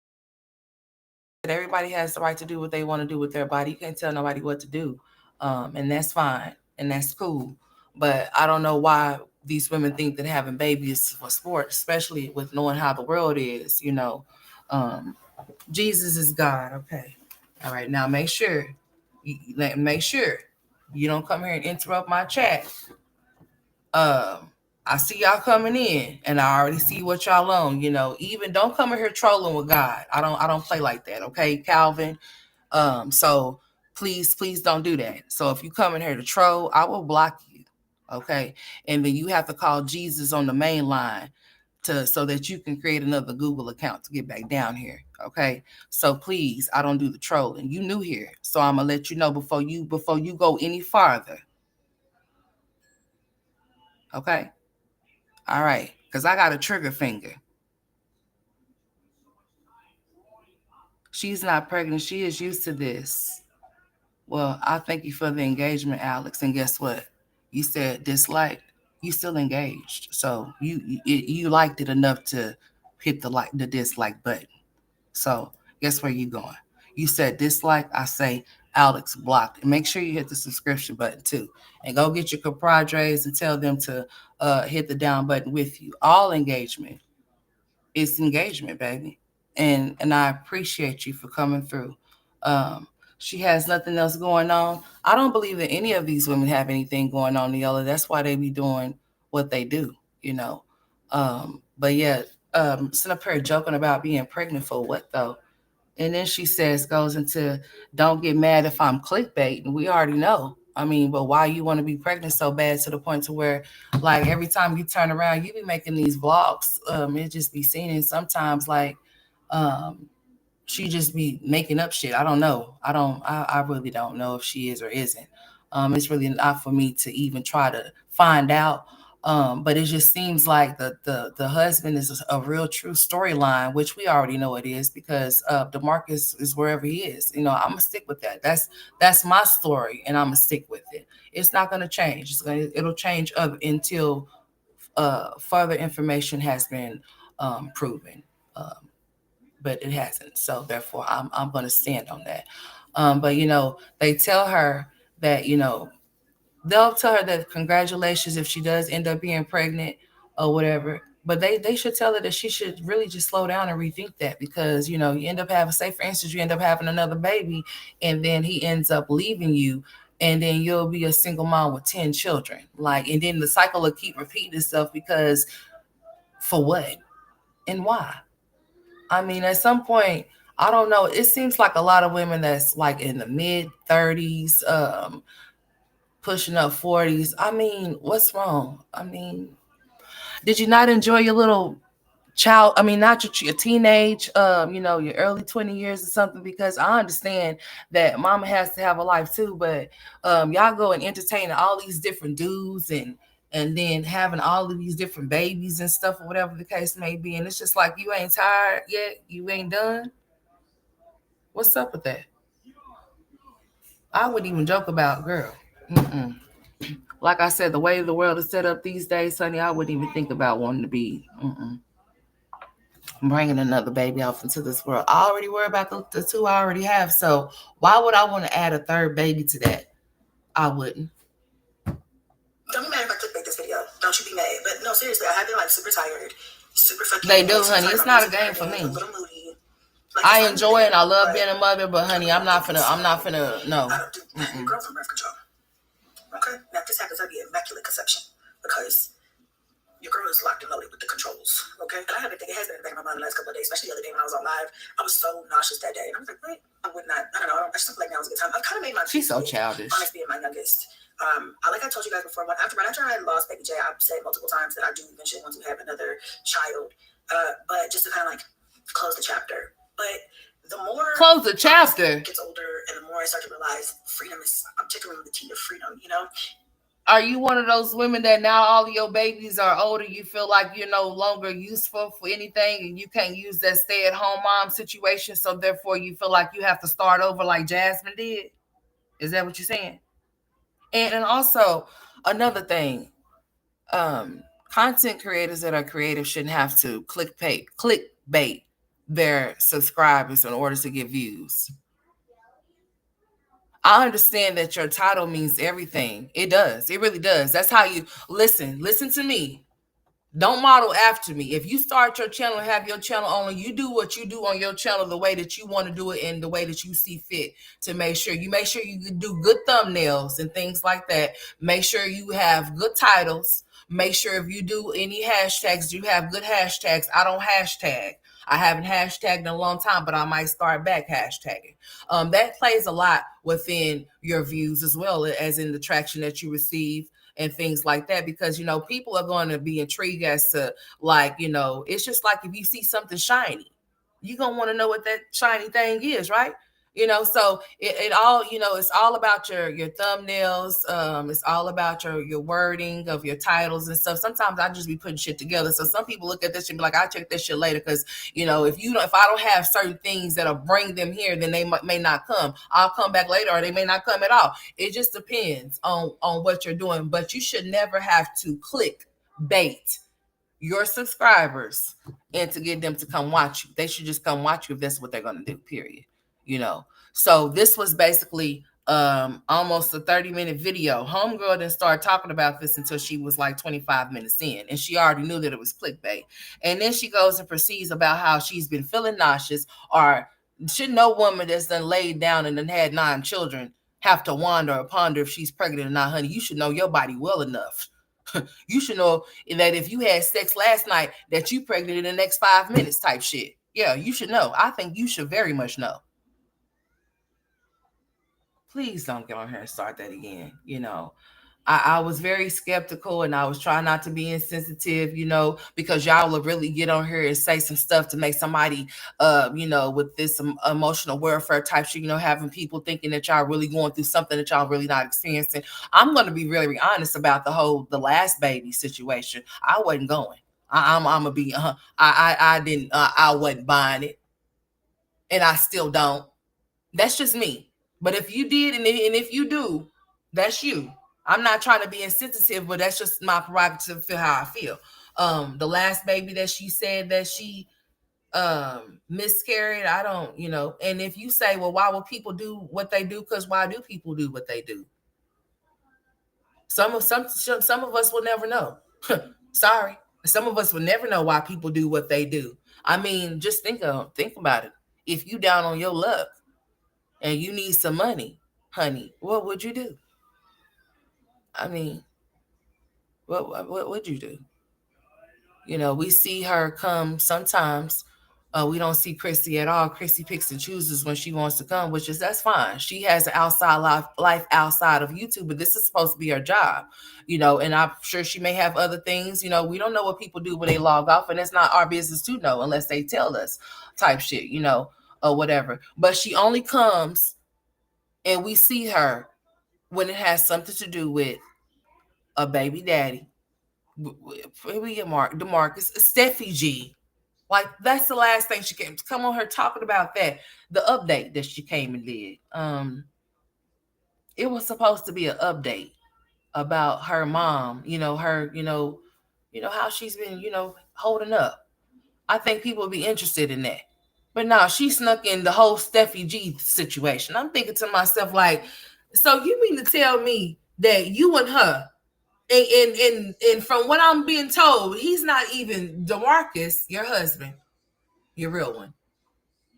everybody has the right to do what they want to do with their body. You can't tell nobody what to do. And that's fine and that's cool. But I don't know why these women think that having babies is for sport, especially with knowing how the world is. Um, Jesus is God. Okay. All right. Now make sure you don't come here and interrupt my chat. I see y'all coming in, and I already see what y'all on. Even don't come in here trolling with God. I don't play like that. Okay, Calvin. So please don't do that. So if you come in here to troll, I will block you. Okay, and then you have to call Jesus on the main line so that you can create another Google account to get back down here. Okay, so please, I don't do the trolling. You new here, so I'm gonna let you know before you go any farther. Okay, all right, because I got a trigger finger. She's not pregnant. She is used to this. Well, I thank you for the engagement, Alex. And guess what? You said disliked. You still engaged, so you liked it enough to hit the dislike button. So guess where you going? You said dislike. I say Alex blocked. And make sure you hit the subscription button too, and go get your compadres and tell them to hit the down button with you. All engagement. It's engagement, baby. And I appreciate you for coming through. Um, she has nothing else going on. I don't believe that any of these women have anything going on, Neola. That's why they be doing what they do, you know. But yeah, sitting up here joking about being pregnant for what though? And then she goes into, don't get mad if I'm clickbait. And we already know. I mean, but why you want to be pregnant so bad to the point to where, like, every time you turn around, you be making these vlogs. It just be seen. And sometimes, like, um, she just be making up shit. I don't know. I really don't know if she is or isn't. It's really not for me to even try to find out. But it just seems like the husband is a real true storyline, which we already know it is because DeMarcus is wherever he is. I'm gonna stick with that. That's my story, and I'm gonna stick with it. It's not gonna change. It'll change up until further information has been proven. Um, but it hasn't. So therefore, I'm going to stand on that. But they tell her that they'll tell her that congratulations if she does end up being pregnant or whatever. But they should tell her that she should really just slow down and rethink that because you end up having, say for instance, you end up having another baby, and then he ends up leaving you. And then you'll be a single mom with 10 children. Like, and then the cycle will keep repeating itself because for what and why? I mean, at some point, I don't know. It seems like a lot of women that's like in the mid 30s, pushing up 40s. I mean, what's wrong? I mean, did you not enjoy your little child, I mean, not your teenage, your early 20 years or something, because I understand that mama has to have a life too, but y'all go and entertain all these different dudes and then having all of these different babies and stuff or whatever the case may be, and it's just like, you ain't tired yet, you ain't done. What's up with that? I wouldn't even joke about, girl. Mm-mm. Like I said, the way the world is set up these days, honey, I wouldn't even think about wanting to be bringing another baby off into this world. I already worry about the two I already have. So why would I want to add a third baby to that? I wouldn't. Don't be mad if I clickbait this video. Don't you be mad. But no, seriously, I have been like super tired, super fucking. They do, honey. It's not a game for me. A little moody. Like, I enjoy it and I love being a mother, but honey, I'm not finna no. I don't do your girl's on birth control. Okay? Now if this happens, I'd be immaculate conception. Because your girl is locked and loaded with the controls. Okay? And I have been thinking, it has been in the back of my mind the last couple of days, especially the other day when I was on live. I was so nauseous that day. And I was like, wait, I would not, I don't know, I just feel like now was a good time. I've kind of made my She's so childish. Honestly, being my youngest. Like I told you guys before, after I lost baby J, I've said multiple times that I do eventually want to have another child. But just to kind of like close the chapter. But the more close the chapter gets older and the more I start to realize freedom is, I'm tickling the teeth of freedom, you know? Are you one of those women that now all of your babies are older, you feel like you're no longer useful for anything and you can't use that stay-at-home mom situation, so therefore you feel like you have to start over like Jasmine did? Is that what you're saying? And also another thing, content creators that are creative shouldn't have to clickbait their subscribers in order to get views. I understand that your title means everything. It does. It really does. That's how you listen. Listen to me. Don't model after me. If you start your channel and have your channel on, you do what you do on your channel the way that you want to do it and the way that you see fit to make sure you do good thumbnails and things like that. Make sure you have good titles. Make sure if you do any hashtags, you have good hashtags. I don't hashtag. I haven't hashtagged in a long time, but I might start back hashtagging. That plays a lot within your views as well as in the traction that you receive and things like that, because people are going to be intrigued as to, like, it's just like if you see something shiny, you're going to want to know what that shiny thing is, right? So it all, it's all about your thumbnails. It's all about your wording of your titles and stuff. Sometimes I just be putting shit together, so some people look at this and be like, I'll check this shit later, because if I don't have certain things that'll bring them here, then they may not come. I'll come back later, or they may not come at all. It just depends on what you're doing, but you should never have to click bait your subscribers and to get them to come watch you. They should just come watch you if that's what they're going to do, period. So this was basically almost a 30-minute video. Homegirl didn't start talking about this until she was like 25 minutes in, and she already knew that it was clickbait. And then she goes and proceeds about how she's been feeling nauseous, or should no woman that's done laid down and then had 9 children have to wonder or ponder if she's pregnant or not. Honey, you should know your body well enough. You should know that if you had sex last night, that you pregnant in the next 5 minutes type shit. Yeah, you should know. I think you should very much know. Please don't get on here and start that again. I was very skeptical, and I was trying not to be insensitive, because y'all will really get on here and say some stuff to make somebody, with this emotional warfare type shit, having people thinking that y'all really going through something that y'all really not experiencing. I'm going to be very honest about the last baby situation. I wasn't going. I'm gonna be. I didn't. I wasn't buying it, and I still don't. That's just me. But if you did, and if you do, that's you. I'm not trying to be insensitive, but that's just my prerogative to feel how I feel. The last baby that she said that she miscarried, I don't, and if you say, well, why will people do what they do? Because why do people do what they do? Some of us will never know. Sorry. Some of us will never know why people do what they do. I mean, just think about it. If you down on your luck and you need some money, honey, what would you do? I mean, what would you do? We see her come sometimes We don't see Chrissy at all. Chrissy picks and chooses when she wants to come, which is that's fine. She has an outside life outside of YouTube, but this is supposed to be her job, and I'm sure she may have other things. We don't know what people do when they log off, and it's not our business to know unless they tell us type shit, or whatever. But she only comes and we see her when it has something to do with a baby daddy. We get Demarcus, Steffi G. Like that's the last thing she came to come on her talking about that. The update that she came and did. It was supposed to be an update about her mom, her, how she's been, holding up. I think people would be interested in that. But no, she snuck in the whole Steffi G situation. I'm thinking to myself, like, so you mean to tell me that you and her, and from what I'm being told, he's not even DeMarcus, your husband, your real one,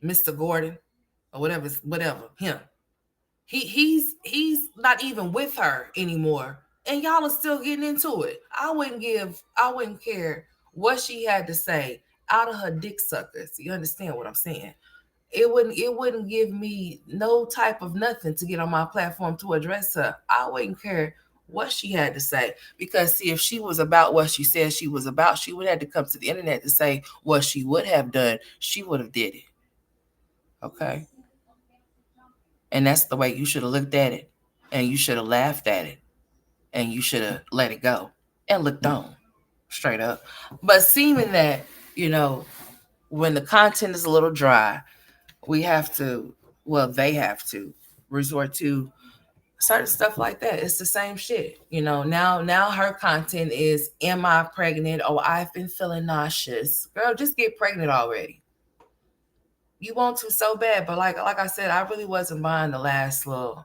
Mr. Gordon, or whatever, him. He's not even with her anymore. And y'all are still getting into it. I wouldn't care what she had to say out of her dick suckers. You understand what I'm saying? It wouldn't give me no type of nothing to get on my platform to address her. I wouldn't care what she had to say, because see, if she was about what she said she was about, she would have to come to the internet to say what she would have done. She would have did it. Okay. And that's the way you should have looked at it, and you should have laughed at it, and you should have let it go and looked on straight up. But seeming that, you know, when the content is a little dry, we have to, well, they have to resort to certain stuff like that. It's the same shit. Now her content is, am I pregnant? Oh, I've been feeling nauseous. Girl, just get pregnant already. You want to so bad, but like I said, I really wasn't buying the last little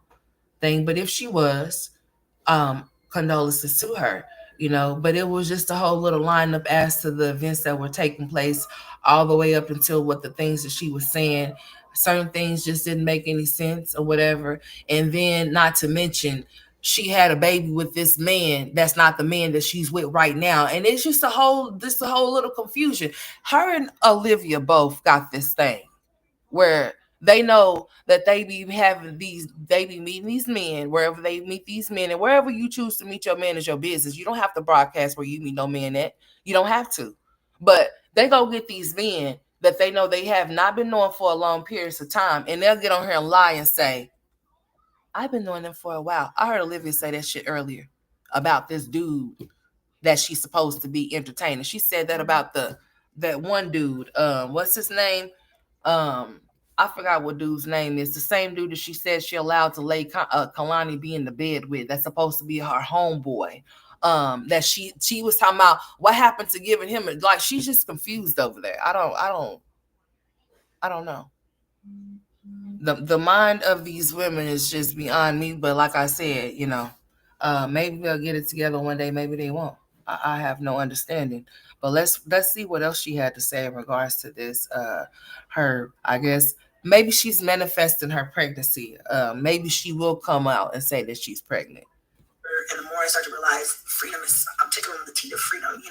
thing. But if she was, condolences to her, but it was just a whole little lineup as to the events that were taking place, all the way up until what the things that she was saying. Certain things just didn't make any sense or whatever. And then, not to mention, she had a baby with this man that's not the man that she's with right now. And it's just a whole little confusion. Her and Olivia both got this thing where they know that they be meeting these men wherever they meet these men, and wherever you choose to meet your man is your business. You don't have to broadcast where you meet no man at. You don't have to. But they go get these men that they know they have not been knowing for a long periods of time, and they'll get on here and lie and say, I've been knowing them for a while. I heard Olivia say that shit earlier about this dude that she's supposed to be entertaining. She said that about that one dude. What's his name? I forgot what dude's name is. The same dude that she said she allowed to lay Kalani be in the bed with. That's supposed to be her homeboy. That she was talking about what happened to giving him, like, she's just confused over there. I don't know. The mind of these women is just beyond me. But like I said, maybe they'll get it together one day. Maybe they won't. I have no understanding. But let's see what else she had to say in regards to this. Her, I guess maybe she's manifesting her pregnancy. Maybe she will come out and say that she's pregnant. And the more I start to realize freedom is, I'm tickling the teeth of freedom,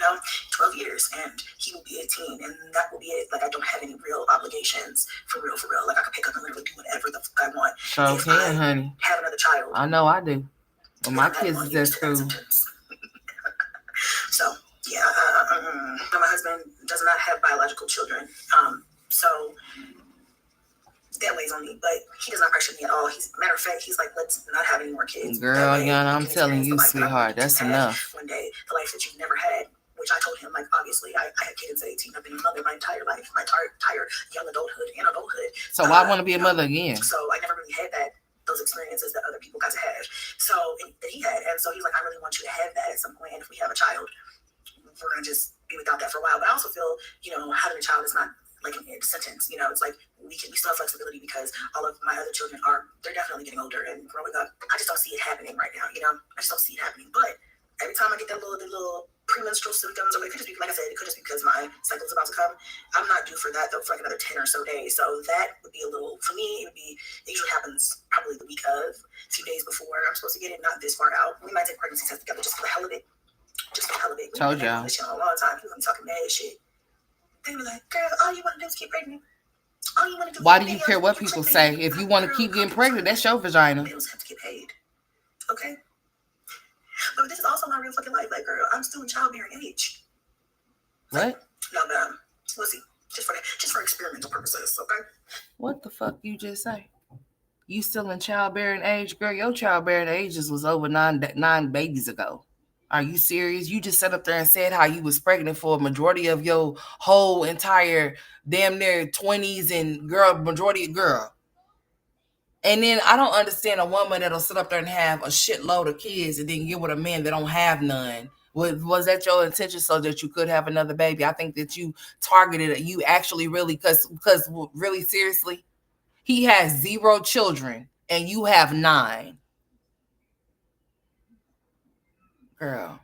12 years and he will be 18 and that will be it. Like, I don't have any real obligations for real. Like, I can pick up and literally do whatever the fuck I want. Sure if can, I honey. have another child. I know I do. Well, my kids is at school. So, yeah, my husband does not have biological children. So that weighs on me, but he does not pressure me at all. Matter of fact, he's like, let's not have any more kids. Girl, Yana, I'm telling you, sweetheart, that's enough. One day, the life that you've never had, which I told him, like, obviously, I had kids at 18. I've been a mother my entire life, my entire young adulthood and adulthood. So I want to be a mother again. So I never really had those experiences that other people got to have. So that he had, and so he's like, I really want you to have that at some point. And if we have a child, we're gonna just be without that for a while. But I also feel, having a child is not like a sentence. It's like we still have flexibility because all of my other children they're definitely getting older and growing up. I just don't see it happening right now. I just don't see it happening. But every time I get the little premenstrual symptoms, or it could just be, like I said, it could just be because my cycle is about to come. I'm not due for that though for like another 10 or so days. So that would be a little, for me, it usually happens probably the week of, a few days before I'm supposed to get it, not this far out. We might take pregnancy tests together just for the hell of it. Just for the hell of it. Told y'all. This shit a long time. People been talking mad shit. They be like, girl, all you want to do is get pregnant. All you want to do. Why do you care what people say? If you want to keep getting pregnant, that's your vagina. Bills have to get paid. Okay. But this is also my real fucking life. Like, girl, I'm still in childbearing age. What? No, we'll see. Just for experimental purposes, okay? What the fuck you just say? You still in childbearing age, girl? Your childbearing ages was over nine babies ago. Are you serious? You just sat up there and said how you was pregnant for a majority of your whole entire damn near 20s and girl, majority of girl. And then I don't understand a woman that'll sit up there and have a shitload of kids and then get with a man that don't have none. Was that your intention so that you could have another baby? I think that you targeted it. You actually really, because really seriously, he has 0 children and you have 9. Girl,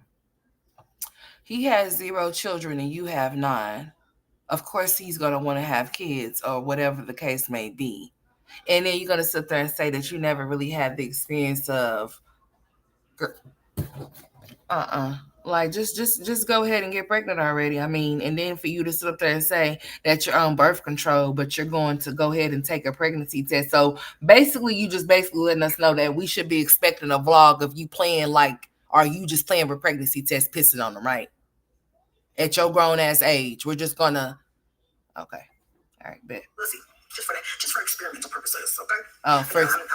he has 0 children and you have 9. Of course, he's going to want to have kids or whatever the case may be. And then you're going to sit there and say that you never really had the experience of, like just go ahead and get pregnant already. I mean, and then for you to sit up there and say that you're on birth control, but you're going to go ahead and take a pregnancy test. So basically, you just basically letting us know that we should be expecting a vlog of you playing like, are you just playing with pregnancy tests, pissing on them, right? At your grown ass age, we're just gonna, okay, all right, bet. Let's see. Just for experimental purposes, okay? Oh, first. I really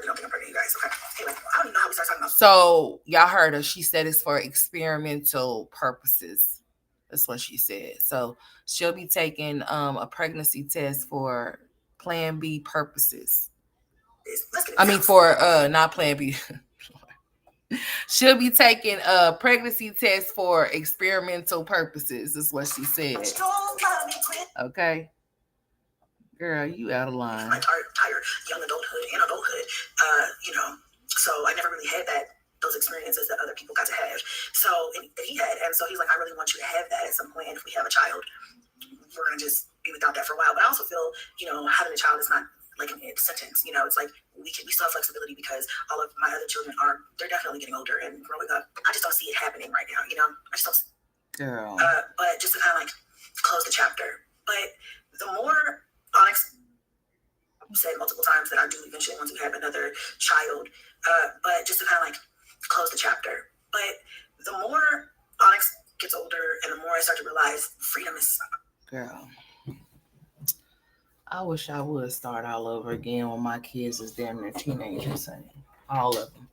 don't think I'm pregnant, you guys, okay? Anyway, I don't even know how we start talking about. So y'all heard her. She said it's for experimental purposes. That's what she said. So she'll be taking a pregnancy test for Plan B purposes. I mean, for not Plan B. She'll be taking a pregnancy test for experimental purposes. Is what she said. Okay. Girl, you out of line. My entire young adulthood and adulthood, so I never really had those experiences that other people got to have. So, and he had, and so he's like, I really want you to have that at some point. And if we have a child, we're gonna just be without that for a while. But I also feel, having a child is not like a sentence. It's like we still have flexibility because all of my other children they're definitely getting older and growing up. I just don't see it happening right now. I just don't. Girl. But just to kind of like close the chapter. But the more Onyx said multiple times that I do eventually want to have another child. But just to kind of like close the chapter. But the more Onyx gets older and the more I start to realize freedom is. Girl, I wish I would start all over again when my kids is damn near teenagers, honey. All of them.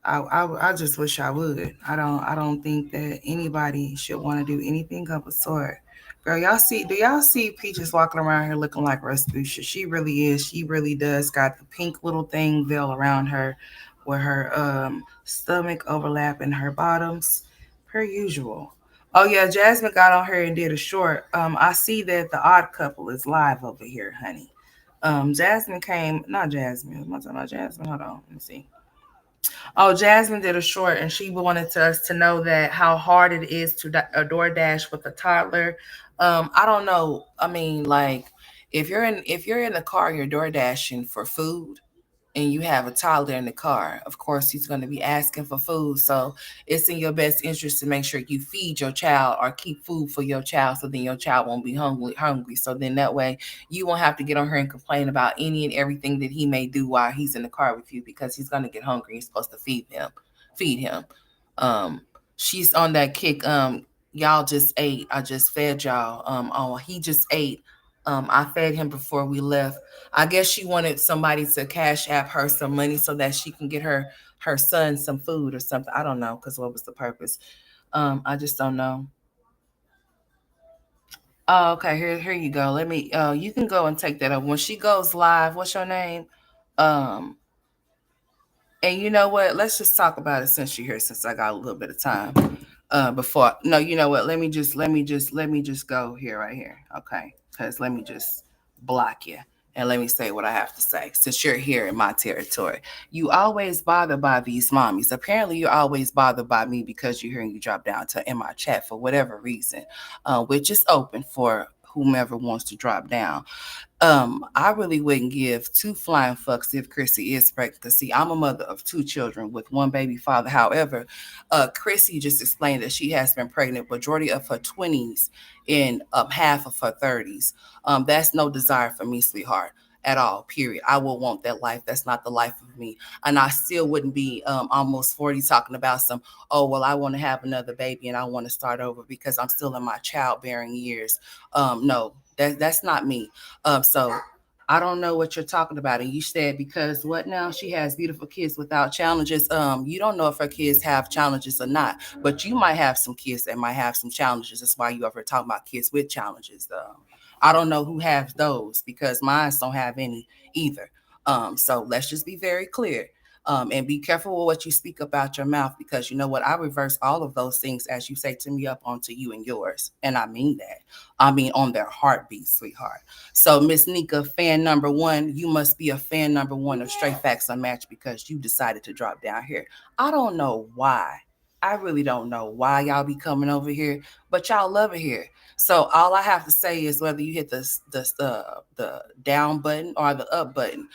I just wish I would. I don't think that anybody should want to do anything of the sort. Girl, do y'all see Peaches walking around here looking like Rasputia? She really is. She really does got the pink little thing veil around her with her stomach overlapping her bottoms. Per usual. Oh yeah, Jasmine got on her and did a short. I see that the odd couple is live over here, honey. Jasmine came, not Jasmine. I'm talking about Jasmine. Hold on, let me see. Oh, Jasmine did a short, and she wanted us to know that how hard it is to DoorDash with a toddler. I don't know. I mean, like, if you're in the car, you're door dashing for food, and you have a toddler in the car, of course he's going to be asking for food. So it's in your best interest to make sure you feed your child or keep food for your child, so then your child won't be hungry. So then that way you won't have to get on her and complain about any and everything that he may do while he's in the car with you, because he's going to get hungry. You're supposed to feed him. She's on that kick. Y'all just ate. I just fed y'all. Oh, he just ate. I fed him before we left. I guess she wanted somebody to cash app her some money so that she can get her son some food or something. I don't know, because what was the purpose? I just don't know. Oh, okay. Here you go. Let me. You can go and take that up when she goes live. What's your name? Um, and you know what? Let's just talk about it since you're here. Since I got a little bit of time. Before no, you know what? Let me just go here right here. Okay, because let me just block you. And let me say what I have to say, since you're here in my territory. You always bothered by these mommies. Apparently, you're always bothered by me because you're here and you drop down to in my chat for whatever reason, which is open for whomever wants to drop down. I really wouldn't give two flying fucks if Chrissy is pregnant. Cause see, I'm a mother of two children with one baby father. However, Chrissy just explained that she has been pregnant majority of her 20s and half of her 30s. That's no desire for me, sweetheart. At all, period. I will want that life. That's not the life of me. And I still wouldn't be almost 40 talking about some, oh, well, I want to have another baby and I want to start over because I'm still in my childbearing years. No, that's not me. So I don't know what you're talking about. And you said because what now? She has beautiful kids without challenges. You don't know if her kids have challenges or not, but you might have some kids that might have some challenges. That's why you ever talking about kids with challenges. I don't know who has those because mine don't have any either. So let's just be very clear. And be careful with what you speak about your mouth because you know what? I reverse all of those things as you say to me up onto you and yours. And I mean that. I mean on their heartbeat, sweetheart. So, Miss Nika, fan number one, you must be a fan number one of Straight Facts Unmatched because you decided to drop down here. I don't know why. I really don't know why y'all be coming over here, but y'all love it here. So all I have to say is whether you hit the down button or the up button,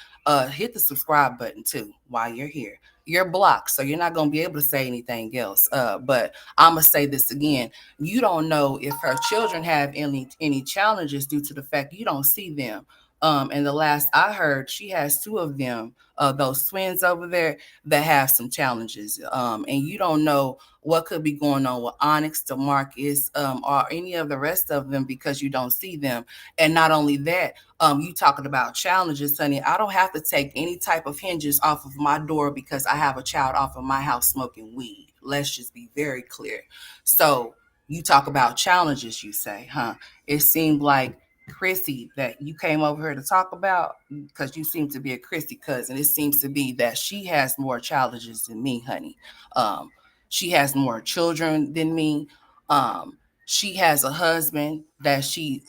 hit the subscribe button too while you're here. You're blocked, so you're not gonna be able to say anything else. But I'm gonna say this again: you don't know if her children have any challenges due to the fact you don't see them. And the last I heard, she has two of them, those twins over there, that have some challenges. And you don't know what could be going on with Onyx, DeMarcus, or any of the rest of them because you don't see them. And not only that, you talking about challenges, honey. I don't have to take any type of hinges off of my door because I have a child off of my house smoking weed. Let's just be very clear. So you talk about challenges, you say, huh? It seemed like Chrissy that you came over here to talk about because you seem to be a Chrissy cousin. It seems to be that she has more challenges than me, honey. Um, she has more children than me. Um, she has a husband that she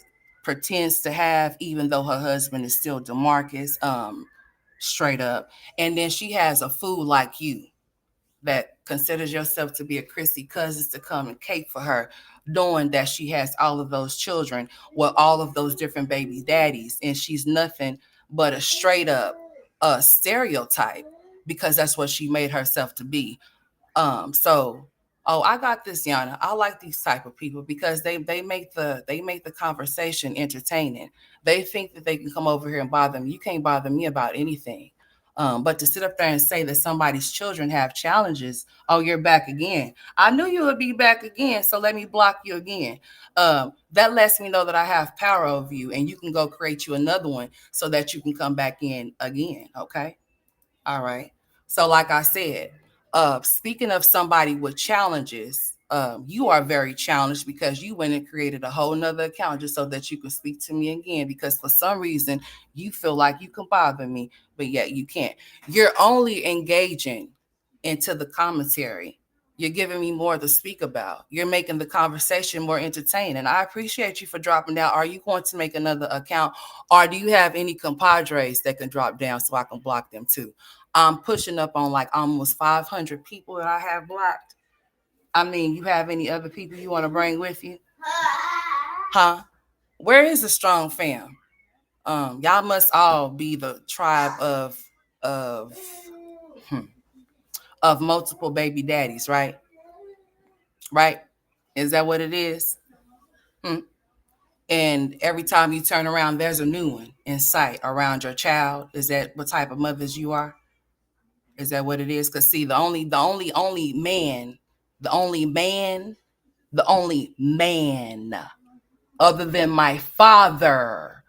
pretends to have, even though her husband is still Demarcus, straight up. And then she has a fool like you that considers yourself to be a Chrissy cousins to come and cake for her, knowing that she has all of those children with all of those different baby daddies, and she's nothing but a straight up stereotype because that's what she made herself to be. So oh, I got this, Yana. I like these type of people because they make the conversation entertaining. They think that they can come over here and bother me. You can't bother me about anything. But to sit up there and say that somebody's children have challenges, oh, you're back again. I knew you would be back again, so let me block you again. That lets me know that I have power over you, and you can go create you another one so that you can come back in again. Okay. All right. So, like I said, speaking of somebody with challenges, you are very challenged because you went and created a whole nother account just so that you can speak to me again. Because for some reason, you feel like you can bother me, but yet you can't. You're only engaging into the commentary. You're giving me more to speak about. You're making the conversation more entertaining. I appreciate you for dropping down. Are you going to make another account? Or do you have any compadres that can drop down so I can block them too? I'm pushing up on like almost 500 people that I have blocked. I mean, you have any other people you want to bring with you? Huh? Where is the strong fam? Y'all must all be the tribe of hmm, of multiple baby daddies, right? Right? Is that what it is? Hmm. And every time you turn around, there's a new one in sight around your child. Is that what type of mothers you are? Is that what it is? Because see, the only man, the only man, the only man, other than my father,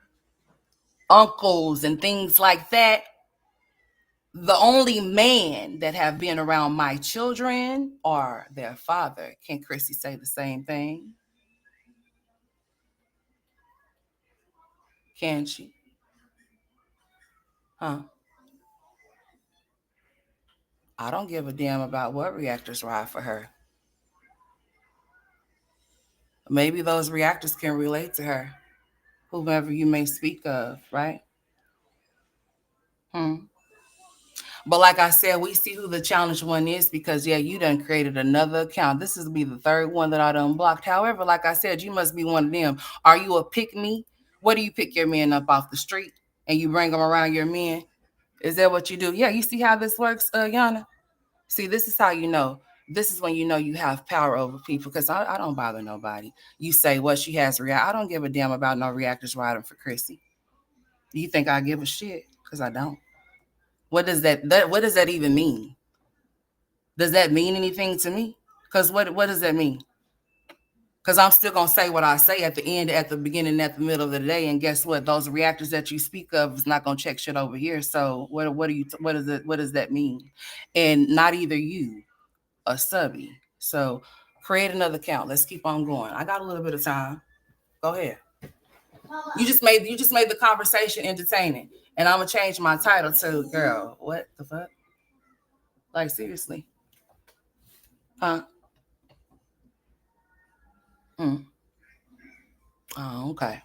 uncles, and things like that, the only man that have been around my children are their father. Can Chrissy say the same thing? Can she? Huh? I don't give a damn about what reactors ride for her. Maybe those reactors can relate to her, whomever you may speak of, right? Hmm. But like I said, we see who the challenge one is because yeah, you done created another account. This is be the third one that I done blocked. However, like I said, you must be one of them. Are you a pick me? What do you pick your men up off the street and you bring them around your men? Is that what you do? Yeah, you see how this works, Yana? See, this is how you know. This is when you know you have power over people because I don't bother nobody. You say what she has react. I don't give a damn about no reactors riding for Chrissy. You think I give a shit? Because I don't. What does that even mean? Does that mean anything to me? Because what does that mean? Because I'm still gonna say what I say at the end, at the beginning, at the middle of the day, and guess what? Those reactors that you speak of is not gonna check shit over here. So what does that mean? And not either you, a subby. So create another account. Let's keep on going. I got a little bit of time. Go ahead. You just made the conversation entertaining, and I'm gonna change my title to "Girl, what the fuck?" Like seriously, huh? Mm. Oh, okay.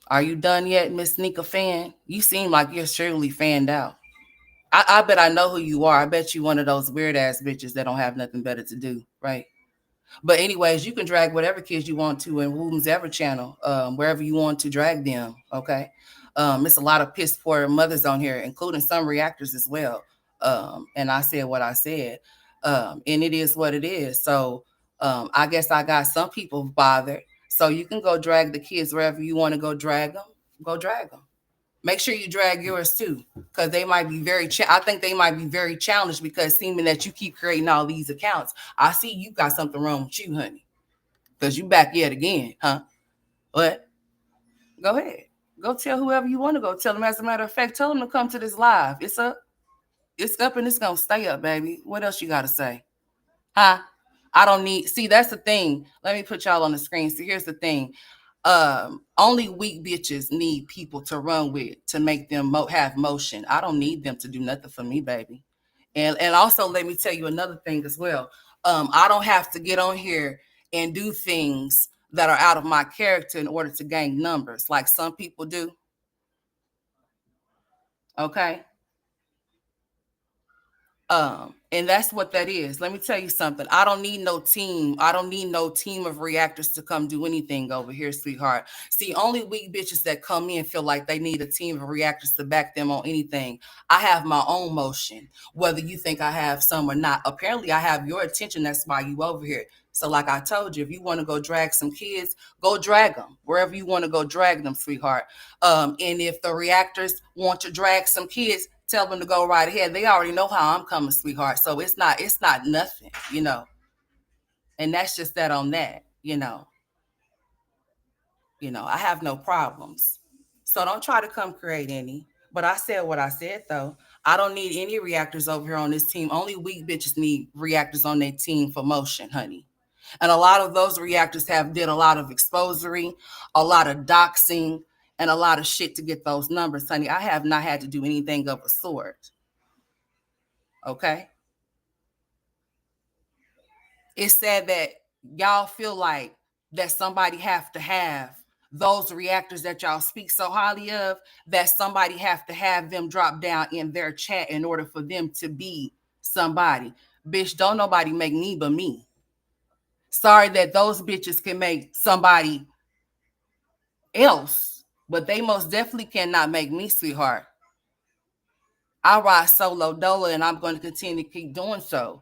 Are you done yet, Miss Nika Fan? You seem like you're surely fanned out. I bet I know who you are. I bet you one of those weird ass bitches that don't have nothing better to do, right? But anyways, you can drag whatever kids you want to in whomsoever channel, wherever you want to drag them. Okay, it's a lot of piss poor mothers on here, including some reactors as well. And I said what I said, and it is what it is. So I guess I got some people bothered. So you can go drag the kids wherever you want to go drag them. Go drag them. Make sure you drag yours too, because they might be I think they might be very challenged because seeming that you keep creating all these accounts. I see you got something wrong with you, honey, because you back yet again, huh? What? Go ahead. Go tell whoever you want to go tell them. As a matter of fact, tell them to come to this live. It's up. It's up and it's gonna stay up, baby. What else you gotta say? Huh? I don't need see that's the thing. Let me put y'all on the screen. See, here's the thing. Only weak bitches need people to run with to make them have motion. I don't need them to do nothing for me, baby. And also let me tell you another thing as well. I don't have to get on here and do things that are out of my character in order to gain numbers, like some people do. Okay. And that's what that is. Let me tell you something. I don't need no team. I don't need no team of reactors to come do anything over here, sweetheart. See, only weak bitches that come in feel like they need a team of reactors to back them on anything. I have my own motion, whether you think I have some or not. Apparently, I have your attention. That's why you over here. So, like I told you, if you want to go drag some kids, go drag them wherever you want to go drag them, sweetheart. And if the reactors want to drag some kids, tell them to go right ahead. They already know how I'm coming, sweetheart. So it's not nothing. And that's just that on that. I have no problems. So don't try to come create any. But I said what I said though. I don't need any reactors over here on this team. Only weak bitches need reactors on their team for motion, honey. And a lot of those reactors have did a lot of exposory, a lot of doxing, and a lot of shit to get those numbers, honey. I have not had to do anything of a sort. Okay. It's sad that y'all feel like that somebody have to have those reactors that y'all speak so highly of, that somebody have to have them drop down in their chat in order for them to be somebody. Bitch, don't nobody make me but me. Sorry that those bitches can make somebody else, but they most definitely cannot make me, sweetheart. I ride solo dolo and I'm going to continue to keep doing so.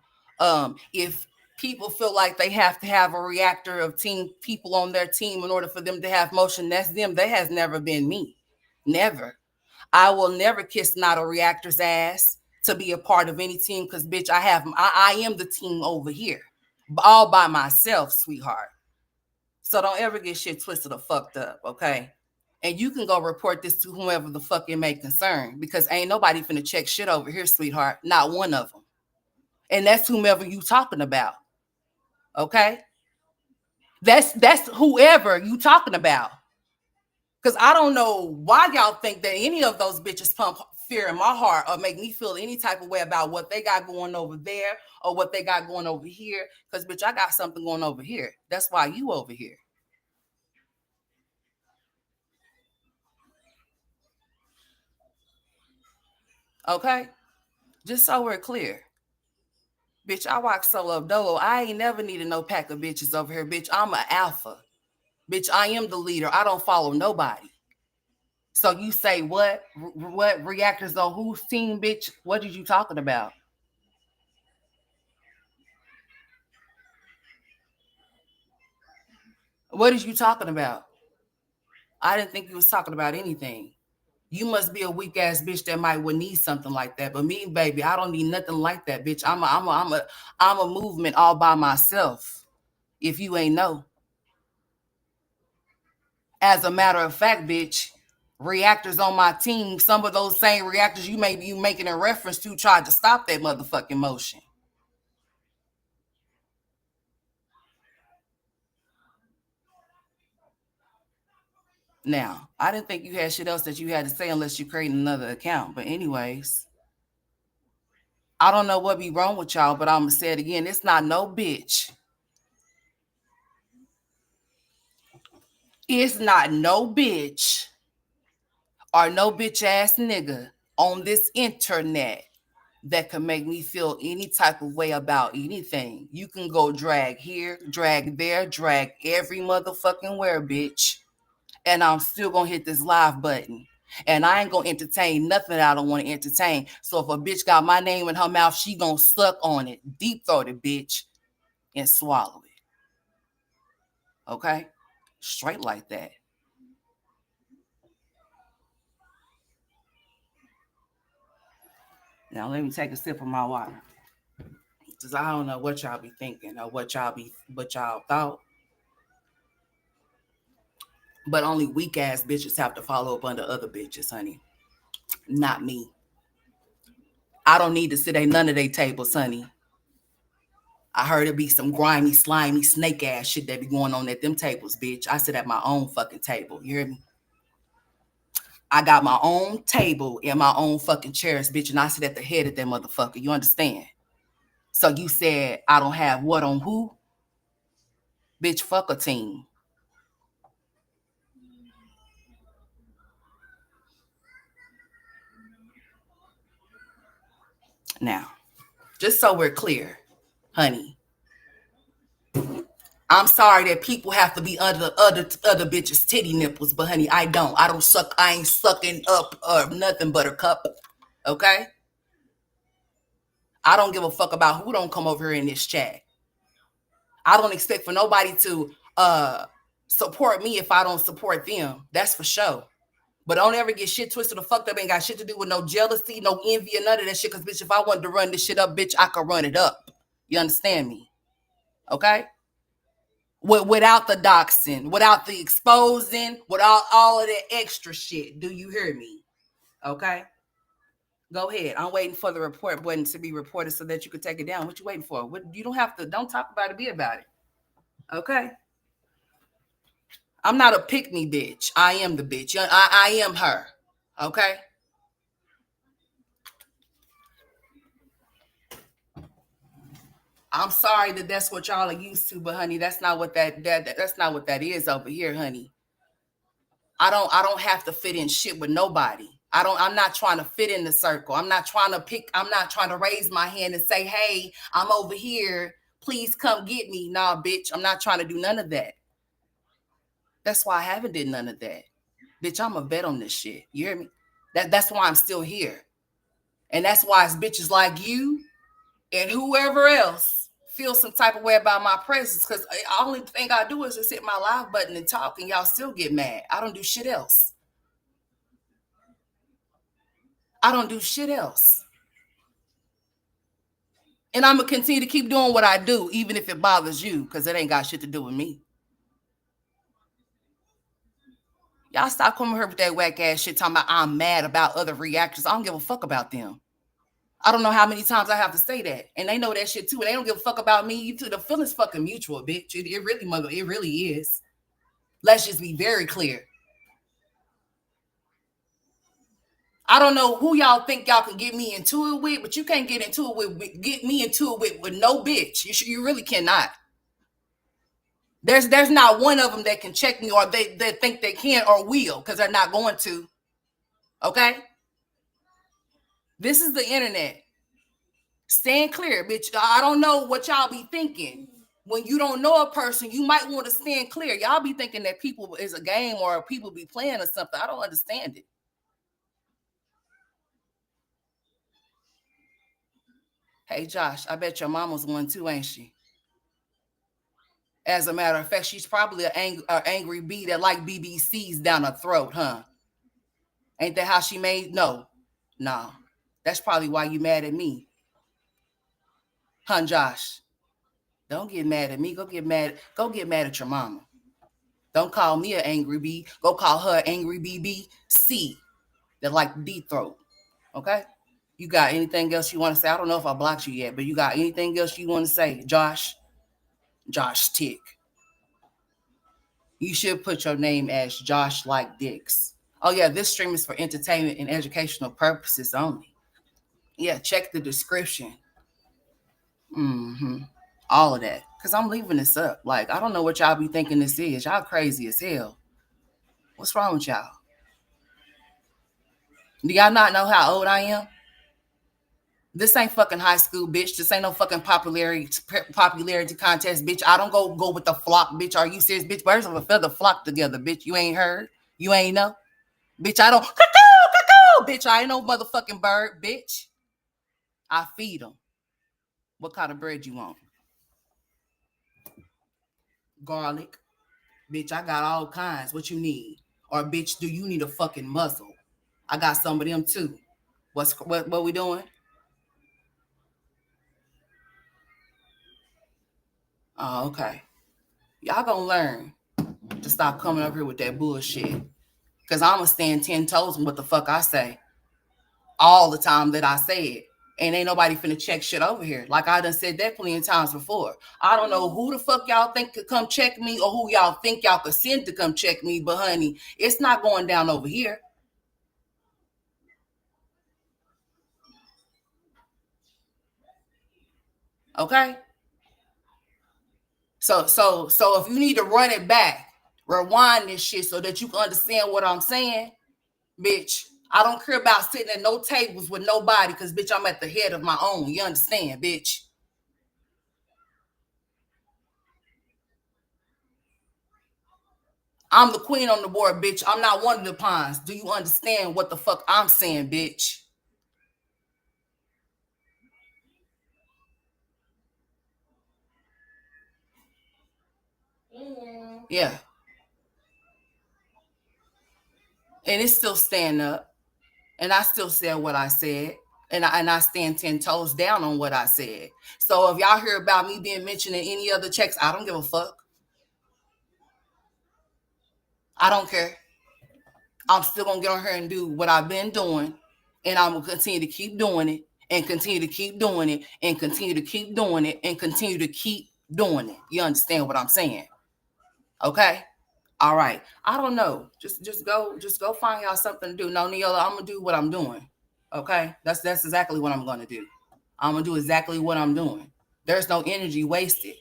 If people feel like they have to have a reactor of team people on their team in order for them to have motion, that's them. That has never been me. Never. I will never kiss not a reactor's ass to be a part of any team because bitch, I am the team over here. All by myself, sweetheart. So don't ever get shit twisted or fucked up, okay? And you can go report this to whoever the fuck it may concern because ain't nobody finna check shit over here, sweetheart. Not one of them. And that's whomever you talking about, okay? That's whoever you talking about. Because I don't know why y'all think that any of those bitches pump fear in my heart or make me feel any type of way about what they got going over there or what they got going over here. Because, bitch, I got something going over here. That's why you over here, okay? Just so we're clear. Bitch, I rock solo dolo. I ain't never needed no pack of bitches over here, bitch. I'm an alpha. Bitch, I am the leader. I don't follow nobody. So you say what? What reactors on whose team, bitch? What did you talking about? What is you talking about? I didn't think you was talking about anything. You must be a weak ass bitch that might would need something like that. But me, baby, I don't need nothing like that, bitch. I'm a movement all by myself. If you ain't know, as a matter of fact, bitch, reactors on my team, some of those same reactors you may be making a reference to tried to stop that motherfucking motion. Now, I didn't think you had shit else that you had to say unless you create another account. But anyways, I don't know what be wrong with y'all, but I'm gonna say it again. It's not no bitch. It's not no bitch or no bitch ass nigga on this internet that can make me feel any type of way about anything. You can go drag here, drag there, drag every motherfucking where, bitch. And I'm still gonna hit this live button. And I ain't gonna entertain nothing that I don't want to entertain. So if a bitch got my name in her mouth, she gonna suck on it, deep throat it, bitch, and swallow it. Okay? Straight like that. Now let me take a sip of my water. Cause I don't know what y'all be thinking or what y'all thought. But only weak ass bitches have to follow up under other bitches, honey. Not me. I don't need to sit at none of their tables, honey. I heard it be some grimy, slimy, snake ass shit that be going on at them tables, bitch. I sit at my own fucking table. You hear me? I got my own table and my own fucking chairs, bitch, and I sit at the head of that motherfucker. You understand? So you said I don't have what on who? Bitch, fuck a team. Now, just so we're clear, honey, I'm sorry that people have to be under other bitches' titty nipples, but honey, I don't. I don't suck. I ain't sucking up nothing but a cup. Okay? I don't give a fuck about who don't come over here in this chat. I don't expect for nobody to support me if I don't support them. That's for sure. But don't ever get shit twisted or fucked up. Ain't got shit to do with no jealousy, no envy, or none of that shit. Cause bitch, if I wanted to run this shit up, bitch, I could run it up. You understand me? Okay? Without the doxing, without the exposing, without all of that extra shit. Do you hear me? Okay? Go ahead. I'm waiting for the report button to be reported so that you can take it down. What you waiting for? You don't have to. Don't talk about it. Be about it. Okay? I'm not a pick me bitch. I am the bitch. I am her. Okay? I'm sorry that that's what y'all are used to, but honey, that's not what that's not what that is over here, honey. I don't have to fit in shit with nobody. I'm not trying to fit in the circle. I'm not trying to raise my hand and say, "Hey, I'm over here. Please come get me." Nah, bitch, I'm not trying to do none of that. That's why I haven't did none of that. Bitch, I'm a vet on this shit. You hear me? That's why I'm still here. And that's why it's bitches like you and whoever else feel some type of way about my presence. Because the only thing I do is just hit my live button and talk, and y'all still get mad. I don't do shit else. I don't do shit else. And I'm going to continue to keep doing what I do, even if it bothers you, because it ain't got shit to do with me. Y'all stop coming here with that whack ass shit talking about I'm mad about other reactors. I don't give a fuck about them. I don't know how many times I have to say that. And they know that shit too. And they don't give a fuck about me. You too. The feeling's fucking mutual, bitch. It really is. Let's just be very clear. I don't know who y'all think y'all can get me into it with, but you can't get me into it with no bitch. You really cannot. There's not one of them that can check me or they think they can or will because they're not going to. Okay? This is the internet. Stand clear, bitch. I don't know what y'all be thinking. When you don't know a person, you might want to stand clear. Y'all be thinking that people is a game or people be playing or something. I don't understand it. Hey, Josh, I bet your mama's one too, ain't she? As a matter of fact, she's probably an angry bee that like BBCs down her throat, huh? Ain't that how she made? No. No. That's probably why you mad at me. Huh, Josh? Don't get mad at me. Go get mad at your mama. Don't call me an angry bee. Go call her an angry BBC that like the deep throat. Okay? You got anything else you want to say? I don't know if I blocked you yet, but you got anything else you want to say? Josh? Josh Tick. You should put your name as Josh Like Dicks. Oh yeah, this stream is for entertainment and educational purposes only. Yeah, check the description. Mm-hmm. All of that. Because I'm leaving this up. Like, I don't know what y'all be thinking this is. Y'all crazy as hell. What's wrong with y'all? Do y'all not know how old I am? This ain't fucking high school, bitch. This ain't no fucking popularity contest, bitch. I don't go with the flock, bitch. Are you serious, bitch? Birds of a feather flock together, bitch. You ain't heard? You ain't know? Bitch, I don't... Cuckoo! Bitch, I ain't no motherfucking bird, bitch. I feed them. What kind of bread you want? Garlic. Bitch, I got all kinds. What you need? Or, bitch, do you need a fucking muzzle? I got some of them, too. What we doing? Oh, okay. Y'all gonna learn to stop coming up here with that bullshit. Because I'm going to stand 10 toes on what the fuck I say. All the time that I say it. And ain't nobody finna check shit over here. Like I done said that plenty of times before. I don't know who the fuck y'all think could come check me or who y'all think y'all could send to come check me. But honey, it's not going down over here. Okay? So if you need to run it back, rewind this shit so that you can understand what I'm saying, bitch, I don't care about sitting at no tables with nobody because, bitch, I'm at the head of my own. You understand, bitch? I'm the queen on the board, bitch. I'm not one of the pawns. Do you understand what the fuck I'm saying, bitch? Yeah. And it's still stand up. And I still said what I said. And I stand 10 toes down on what I said. So if y'all hear about me being mentioned in any other checks, I don't give a fuck. I don't care. I'm still going to get on here and do what I've been doing. And I'm going to continue to keep doing it. And continue to keep doing it. And continue to keep doing it. And continue to keep doing it. You understand what I'm saying? Okay? All right. I don't know. Just go find y'all something to do. No, Neola, I'm gonna do what I'm doing. Okay? That's exactly what I'm gonna do. I'm gonna do exactly what I'm doing. There's no energy wasted.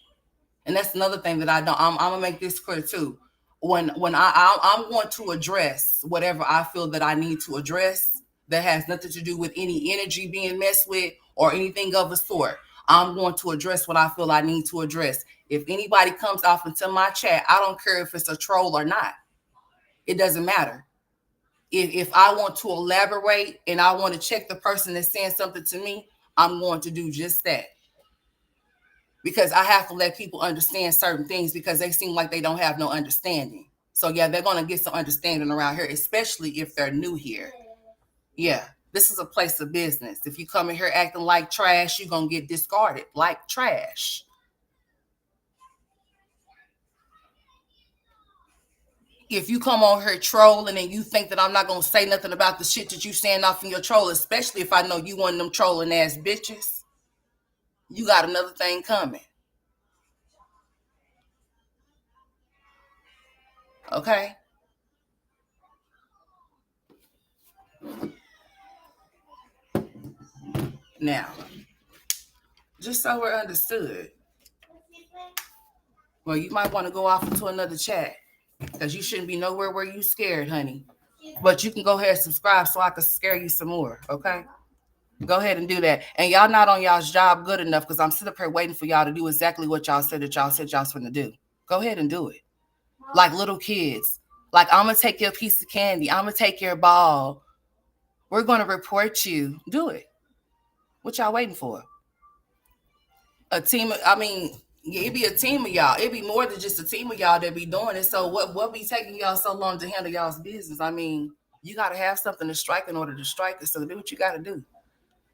And that's another thing that I don't. I'm gonna make this clear too. When I'm going to address whatever I feel that I need to address that has nothing to do with any energy being messed with or anything of the sort. I'm going to address what I feel I need to address. If anybody comes off into my chat, I don't care if it's a troll or not. It doesn't matter. If I want to elaborate and I want to check the person that's saying something to me, I'm going to do just that. Because I have to let people understand certain things because they seem like they don't have no understanding. So yeah, they're going to get some understanding around here, especially if they're new here. Yeah, this is a place of business. If you come in here acting like trash, you're going to get discarded like trash. If you come on here trolling and you think that I'm not going to say nothing about the shit that you saying off in your troll, especially if I know you one of them trolling ass bitches, you got another thing coming. Okay? Now, just so we're understood, well, you might want to go off into another chat because you shouldn't be nowhere where you scared, honey. But you can go ahead and subscribe so I can scare you some more, okay? Go ahead and do that. And y'all not on y'all's job good enough because I'm sitting up here waiting for y'all to do exactly what y'all was going to do. Go ahead and do it. Like little kids. Like, I'm going to take your piece of candy. I'm going to take your ball. We're going to report you. Do it. What y'all waiting for? A team, I mean, yeah, it be a team of y'all. It be more than just a team of y'all that be doing it. So what be taking y'all so long to handle y'all's business? I mean, you got to have something to strike in order to strike it. So do what you got to do.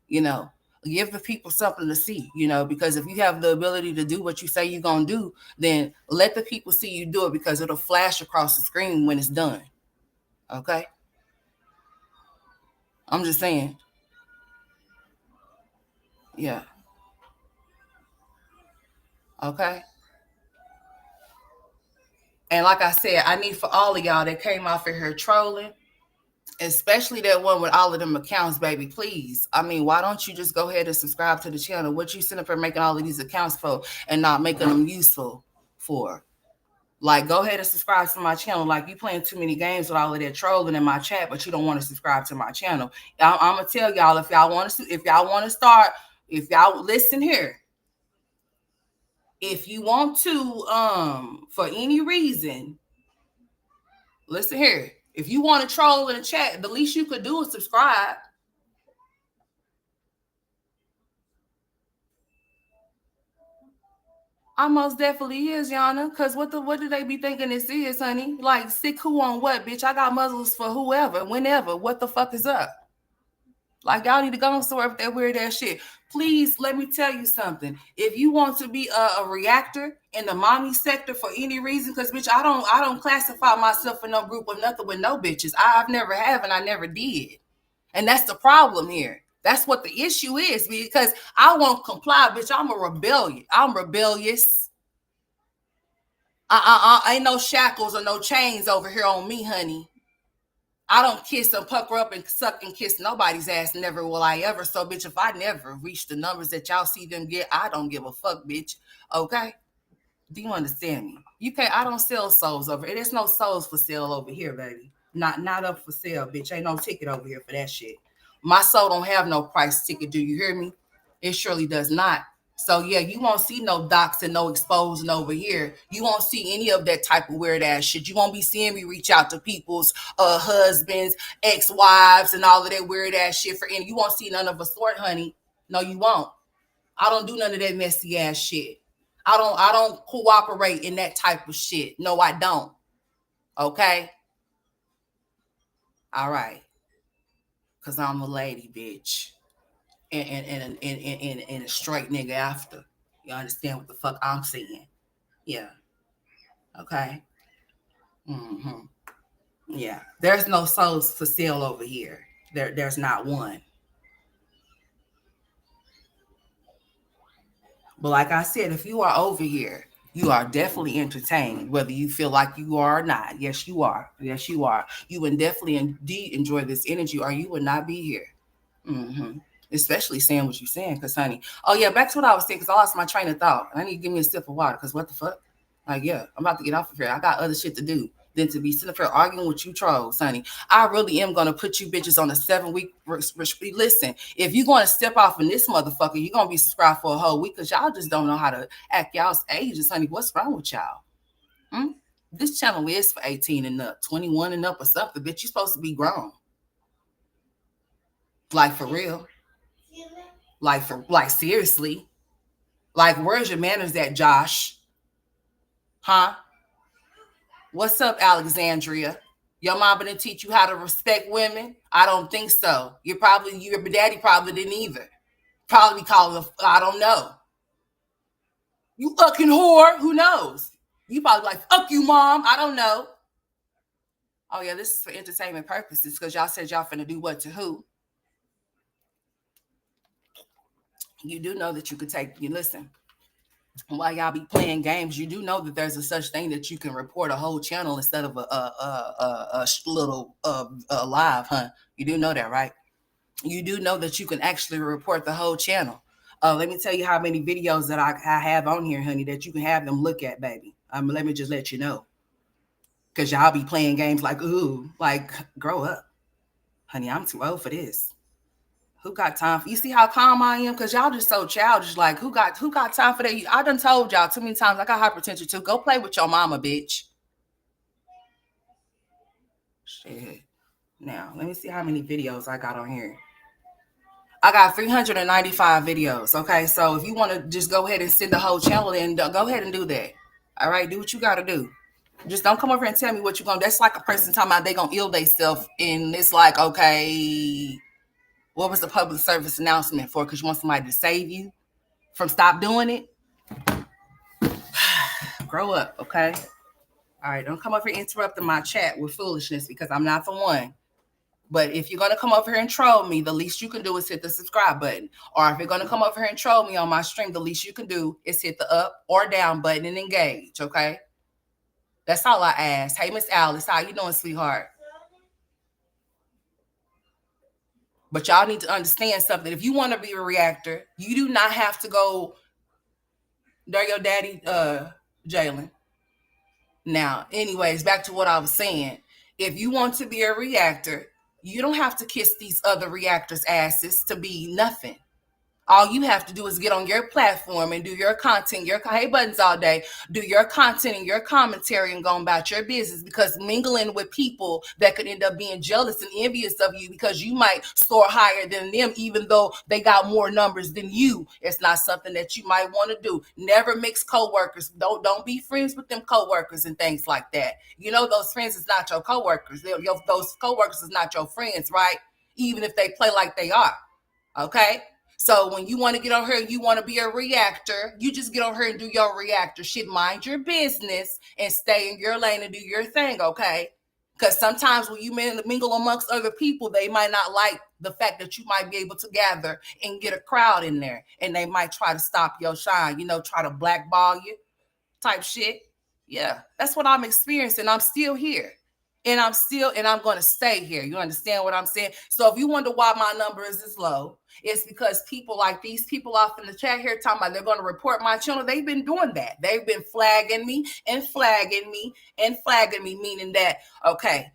You know, give the people something to see, because if you have the ability to do what you say you're going to do, then let the people see you do it because it'll flash across the screen when it's done. Okay? I'm just saying. Yeah. Okay? And like I said, I need for all of y'all that came off of here trolling, especially that one with all of them accounts, baby, please. I mean, why don't you just go ahead and subscribe to the channel? What you sitting up for making all of these accounts for and not making them useful for? Like, go ahead and subscribe to my channel. Like, you playing too many games with all of that trolling in my chat, but you don't want to subscribe to my channel. I'm gonna tell y'all, if y'all want to start, if y'all listen here, if you want to, for any reason, listen here. If you want to troll in the chat, the least you could do is subscribe. I most definitely is, Yana. Cause what do they be thinking this is, honey? Like, sick who on what, bitch? I got muzzles for whoever, whenever. What the fuck is up? Like, y'all need to go and sort with that weird ass shit. Please let me tell you something. If you want to be a reactor in the mommy sector for any reason, because bitch, I don't classify myself in no group of nothing with no bitches. I've never have and I never did. And that's the problem here. That's what the issue is, because I won't comply, bitch. I'm rebellious. Ain't no shackles or no chains over here on me, honey. I don't kiss and pucker up and suck and kiss nobody's ass. Never will I ever. So, bitch, if I never reach the numbers that y'all see them get, I don't give a fuck, bitch. Okay? Do you understand me? You can't. I don't sell souls over. There's no souls for sale over here, baby. Not up for sale, bitch. Ain't no ticket over here for that shit. My soul don't have no price ticket. Do you hear me? It surely does not. So yeah, you won't see no docs and no exposing over here. You won't see any of that type of weird ass shit. You won't be seeing me reach out to people's husbands, ex-wives, and all of that weird ass shit for any. You won't see none of a sort, honey. No, you won't. I don't do none of that messy ass shit. I don't cooperate in that type of shit. No, I don't. Okay? All right. Cause I'm a lady, bitch. And a straight nigga after. You understand what the fuck I'm saying? Yeah. Okay. Mm-hmm. Yeah. There's no souls for sale over here. There's not one. But like I said, if you are over here, you are definitely entertained, whether you feel like you are or not. Yes, you are. Yes, you are. You would definitely indeed enjoy this energy, or you would not be here. Mm-hmm. Especially saying what you're saying, because honey. Oh yeah, back to what I was saying, because I lost my train of thought. I need to give me a sip of water, because what the fuck? Like, yeah, I'm about to get off of here. I got other shit to do than to be sitting up here arguing with you trolls, honey. I really am gonna put you bitches on a 7-week. Listen, if you're gonna step off in this motherfucker, you're gonna be subscribed for a whole week, because y'all just don't know how to act y'all's ages, honey. What's wrong with y'all? Hmm? This channel is for 18 and up, 21 and up or something. Bitch, you supposed to be grown. Like, for real. Like seriously. Like, where's your manners at, Josh? Huh? What's up, Alexandria? Your mom didn't teach you how to respect women? I don't think so. Your daddy probably didn't either. Probably calling I don't know. You fucking whore. Who knows? You probably like, fuck you, mom. I don't know. Oh yeah, this is for entertainment purposes, because y'all said y'all finna do what to who? You do know that you could listen. While y'all be playing games, you do know that there's a such thing that you can report a whole channel instead of a little live, huh? You do know that, right? You do know that you can actually report the whole channel. Let me tell you how many videos that I have on here, honey, that you can have them look at, baby. Let me just let you know. Because y'all be playing games like, ooh, like, grow up. Honey, I'm too old for this. Who got time for you? See how calm I am? Cause y'all just so childish. Like who got time for that? I done told y'all too many times. I got hypertension too. Go play with your mama, bitch. Shit. Now let me see how many videos I got on here. I got 395 videos. Okay, so if you want to just go ahead and send the whole channel, then go ahead and do that. All right, do what you got to do. Just don't come over and tell me what you're gonna. That's like a person talking about they gonna ill themselves, and it's like, okay, what was the public service announcement for? Because you want somebody to save you from stop doing it. Grow up, okay? All right, don't come over here interrupting my chat with foolishness because I'm not the one. But if you're gonna come over here and troll me, the least you can do is hit the subscribe button. Or if you're gonna come over here and troll me on my stream, the least you can do is hit the up or down button and engage, okay? That's all I ask. Hey, Miss Alice, how you doing, sweetheart? But y'all need to understand something. If you want to be a reactor, you do not have to go there your daddy, Jalen. Now, anyways, back to what I was saying. If you want to be a reactor, you don't have to kiss these other reactors' asses to be nothing. All you have to do is get on your platform and do your content, your hey buttons all day, do your content and your commentary and go about your business, because mingling with people that could end up being jealous and envious of you because you might score higher than them, even though they got more numbers than you, it's not something that you might want to do. Never mix coworkers. Don't be friends with them coworkers and things like that. You know, those friends is not your coworkers. Those coworkers is not your friends, right? Even if they play like they are. Okay? So when you want to get on here and you want to be a reactor, you just get on here and do your reactor shit. Mind your business and stay in your lane and do your thing, okay? Because sometimes when you mingle amongst other people, they might not like the fact that you might be able to gather and get a crowd in there. And they might try to stop your shine, try to blackball you type shit. Yeah, that's what I'm experiencing. I'm still here. And I'm going to stay here. You understand what I'm saying? So if you wonder why my number is this low, it's because people like these people off in the chat here talking about they're going to report my channel. They've been doing that. They've been flagging me and flagging me and flagging me, meaning that, okay,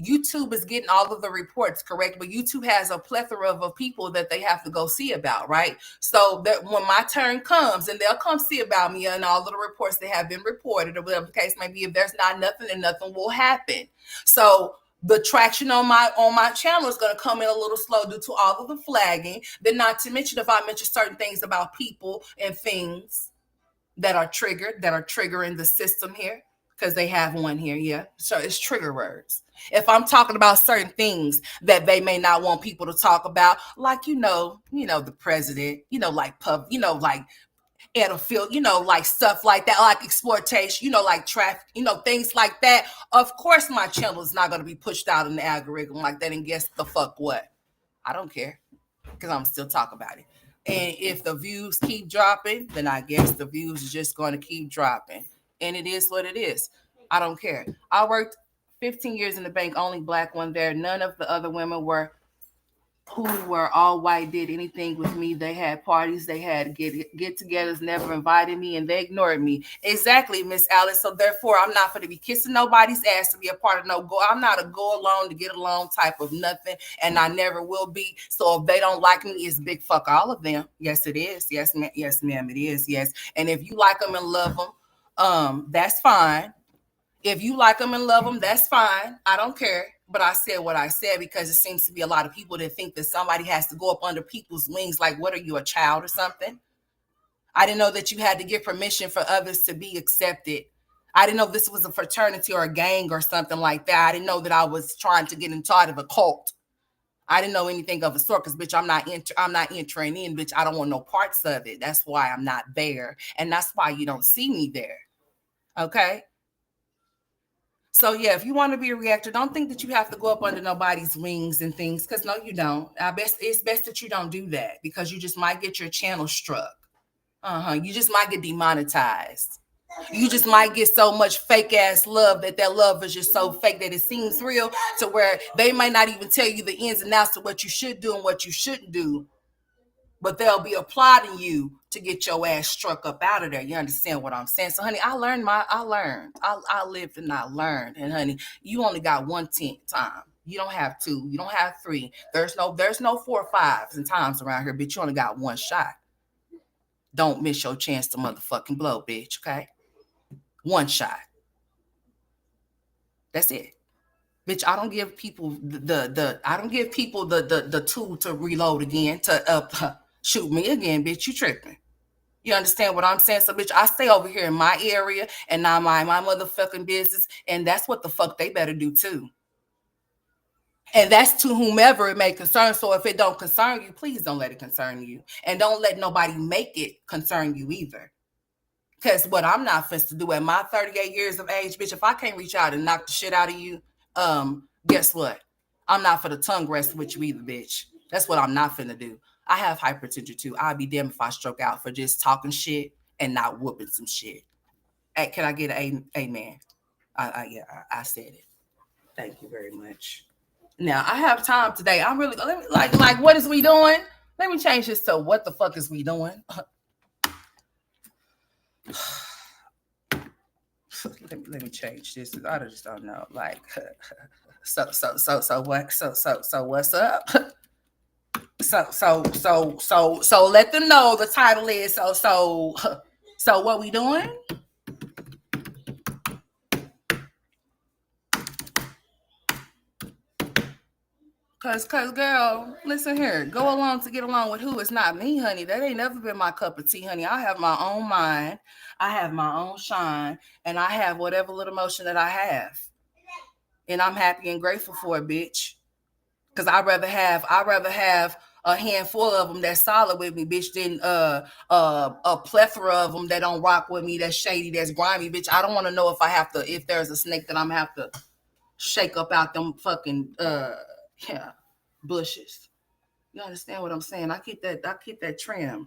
YouTube is getting all of the reports, correct? But YouTube has a plethora of people that they have to go see about, right? So that when my turn comes, and they'll come see about me and all of the reports that have been reported, or whatever the case may be. If there's not nothing, then nothing will happen. So the traction on my channel is going to come in a little slow due to all of the flagging. Then, not to mention, if I mention certain things about people and things that are triggering the system here, because they have one here, yeah. So it's trigger words. If I'm talking about certain things that they may not want people to talk about, like the president, like pub, like pedophile, like stuff like that, like exploitation, like traffic, things like that. Of course, my channel is not going to be pushed out in the algorithm like that. And guess the fuck what? I don't care, because I'm still talking about it. And if the views keep dropping, then I guess the views are just going to keep dropping. And it is what it is. I don't care. I worked 15 years in the bank, only black one there. None of the other women who were all white did anything with me. They had parties, they had get-togethers, never invited me, and they ignored me. Exactly, Miss Alice. So therefore, I'm not going to be kissing nobody's ass to be a part of I'm not a go along to get along type of nothing, and I never will be. So if they don't like me, it's big fuck all of them. Yes, it is. Yes, ma'am, it is. Yes. And if you like them and love them, that's fine. If you like them and love them, that's fine. I don't care. But I said what I said because it seems to be a lot of people that think that somebody has to go up under people's wings. Like, what are you, a child or something? I didn't know that you had to get permission for others to be accepted. I didn't know this was a fraternity or a gang or something like that. I didn't know that I was trying to get inside of a cult. I didn't know anything of a sort because, bitch, I'm not entering in, bitch. I don't want no parts of it. That's why I'm not there. And that's why you don't see me there. Okay? So, yeah, if you want to be a reactor, don't think that you have to go up under nobody's wings and things, because no, you don't. It's best that you don't do that, because you just might get your channel struck. You just might get demonetized. You just might get so much fake ass love that love is just so fake that it seems real, to where they might not even tell you the ins and outs of what you should do and what you shouldn't do. But they'll be applauding you to get your ass struck up out of there. You understand what I'm saying? So, honey, I learned. I lived and I learned. And, honey, you only got one time. You don't have two. You don't have three. There's no four or fives and times around here, bitch. You only got one shot. Don't miss your chance to motherfucking blow, bitch. Okay, one shot. That's it, bitch. I don't give people the I don't give people the tool to reload again to shoot me again, bitch. You tripping? You understand what I'm saying? So, bitch, I stay over here in my area and I mind my motherfucking business, and that's what the fuck they better do too. And that's to whomever it may concern. So if it don't concern you, please don't let it concern you. And don't let nobody make it concern you either. Because what I'm not fit to do at my 38 years of age, bitch, if I can't reach out and knock the shit out of you, guess what? I'm not for the tongue rest with you either, bitch. That's what I'm not finna do. I have hypertension too. I'd be damned if I stroke out for just talking shit and not whooping some shit. Hey, can I get an amen? Yeah, I said it. Thank you very much. Now I have time today. I'm really let me like what is we doing? Let me change this to what the fuck is we doing? let me change this. I just don't know. Like so what's up? So let them know the title is so what we doing? Cause girl, listen here. Go along to get along with who? It's not me, honey. That ain't never been my cup of tea, honey. I have my own mind. I have my own shine, and I have whatever little emotion that I have, and I'm happy and grateful for it, bitch. Cause I rather have a handful of them that's solid with me, bitch, than a plethora of them that don't rock with me, that's shady, that's grimy, bitch. I don't want to know if there's a snake that I'm gonna have to shake up out them fucking yeah bushes. You understand what I'm saying? I keep that trim.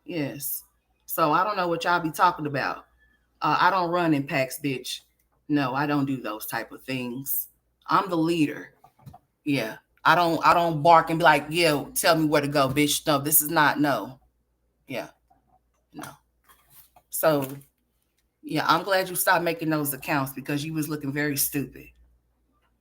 Yes. So I don't know what y'all be talking about. I don't run in packs, bitch. No, I don't do those type of things. I'm the leader. Yeah. I don't bark and be like, yeah, tell me where to go, bitch. No, this is not no. Yeah, no. So yeah, I'm glad you stopped making those accounts because you was looking very stupid.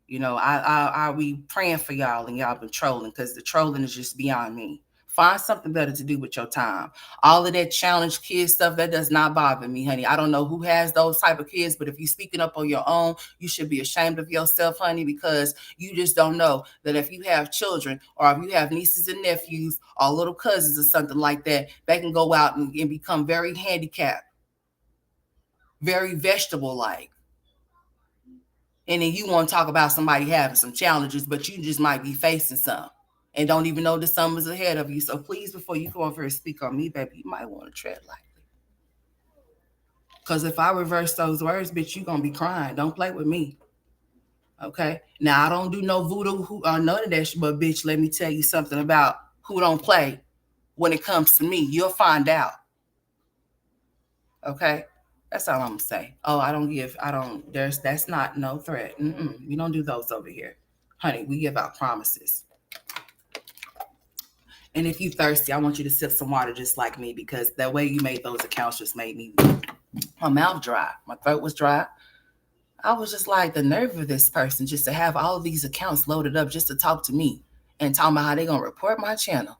You know, I be praying for y'all and y'all been trolling because the trolling is just beyond me. Find something better to do with your time. All of that challenge kid stuff, that does not bother me, honey. I don't know who has those type of kids, but if you're speaking up on your own, you should be ashamed of yourself, honey, because you just don't know that if you have children or if you have nieces and nephews or little cousins or something like that, they can go out and become very handicapped, very vegetable like. And then you want to talk about somebody having some challenges, but you just might be facing some and don't even know the sum is ahead of you. So please, before you go over and speak on me, baby, you might want to tread lightly. Because if I reverse those words, bitch, you going to be crying. Don't play with me. Okay? Now, I don't do no voodoo or none of that shit, but bitch, let me tell you something about who don't play when it comes to me. You'll find out. Okay? That's all I'm gonna say. Oh, that's not no threat. We don't do those over here. Honey, we give out promises. And if you thirsty, I want you to sip some water just like me because the way you made those accounts just made me, my mouth dry. My throat was dry. I was just like, the nerve of this person just to have all of these accounts loaded up just to talk to me and talking about how they gonna report my channel.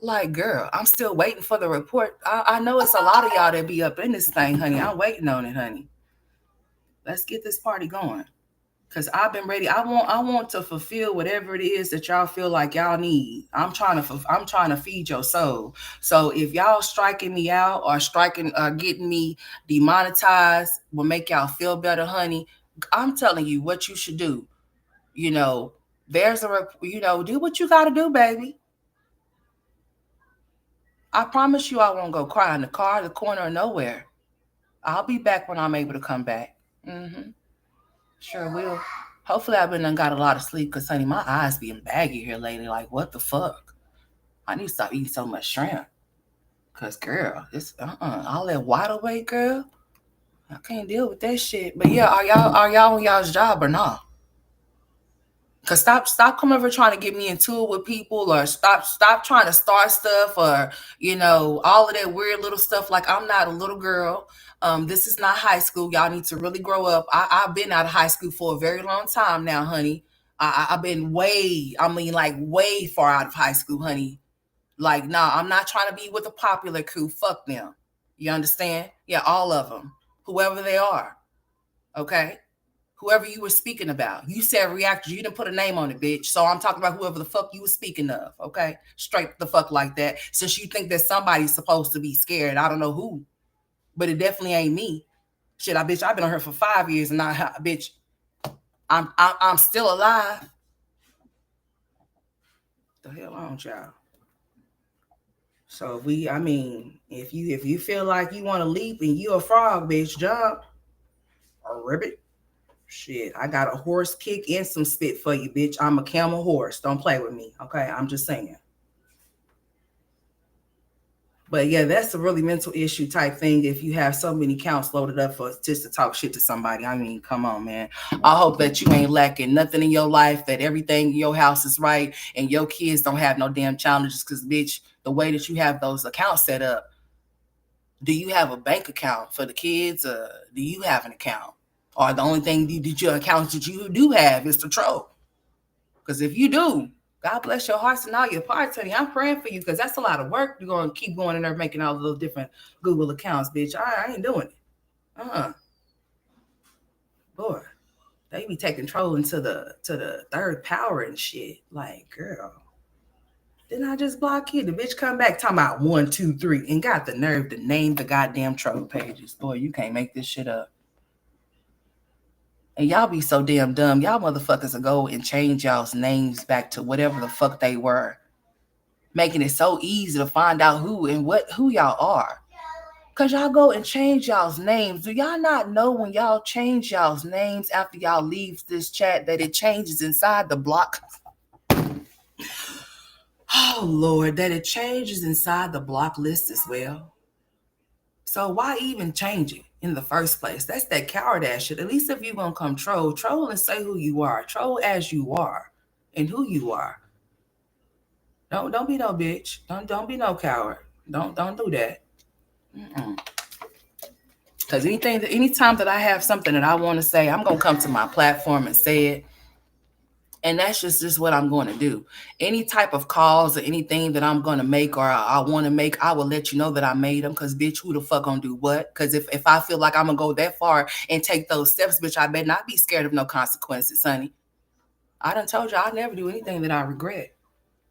Like, girl, I'm still waiting for the report. I know it's a lot of y'all that be up in this thing, honey. I'm waiting on it, honey. Let's get this party going. Cause I've been ready. I want to fulfill whatever it is that y'all feel like y'all need. I'm trying to feed your soul. So if y'all striking me out or striking getting me demonetized will make y'all feel better, honey, I'm telling you what you should do. You know, do what you gotta do, baby. I promise you I won't go cry in the car, the corner, or nowhere. I'll be back when I'm able to come back. Sure will. Hopefully I've been done got a lot of sleep because honey, my eyes being baggy here lately. Like what the fuck? I need to stop eating so much shrimp. Cause girl, it's all that wide awake, girl. I can't deal with that shit. But yeah, are y'all on y'all's job or not? Cause stop coming over trying to get me into it with people or stop trying to start stuff or all of that weird little stuff. Like I'm not a little girl. This is not high school. Y'all need to really grow up. I've been out of high school for a very long time now, honey. I've been way, I mean, like way far out of high school, honey. Like, nah, I'm not trying to be with the popular crew. Fuck them. You understand? Yeah, all of them, whoever they are. Okay, whoever you were speaking about. You said reactors. You didn't put a name on it, bitch. So I'm talking about whoever the fuck you were speaking of. Okay, straight the fuck like that. Since you think that somebody's supposed to be scared, I don't know who, but it definitely ain't me. Shit, I bitch, I've been on her for 5 years, and bitch, I'm still alive. The hell on, y'all. So I mean, if you feel like you want to leap and you a frog, bitch, jump or ribbit. Shit, I got a horse kick and some spit for you, bitch. I'm a camel horse. Don't play with me, okay? I'm just saying. But yeah, that's a really mental issue type thing. If you have so many counts loaded up for just to talk shit to somebody, I mean, come on, man. I hope that you ain't lacking nothing in your life, that everything in your house is right, and your kids don't have no damn challenges. Because, bitch, the way that you have those accounts set up, do you have a bank account for the kids? Do you have an account? Or the only thing your accounts that you do have is to troll? Because if you do, God bless your hearts and all your parts, honey. I'm praying for you because that's a lot of work. You're going to keep going in there making all those different Google accounts, bitch. I ain't doing it. Boy, they be taking trolling to the third power and shit. Like, girl, didn't I just block you? The bitch come back talking about 1, 2, 3 and got the nerve to name the goddamn troll pages. Boy, you can't make this shit up. And y'all be so damn dumb. Y'all motherfuckers will go and change y'all's names back to whatever the fuck they were, making it so easy to find out who y'all are. Cause y'all go and change y'all's names. Do y'all not know when y'all change y'all's names after y'all leave this chat that it changes inside the block? Oh Lord, that it changes inside the block list as well. So why even change it in the first place? That's that coward ass shit. At least if you gonna come troll and say who you are. Troll as you are and who you are. Don't be no bitch. Don't be no coward. Don't do that. Because anytime that I have something that I want to say, I'm gonna come to my platform and say it. And that's just what I'm going to do. Any type of calls or anything that I'm going to make or I want to make, I will let you know that I made them. Because, bitch, who the fuck going to do what? Because if I feel like I'm going to go that far and take those steps, bitch, I better not be scared of no consequences, honey. I done told you I'll never do anything that I regret.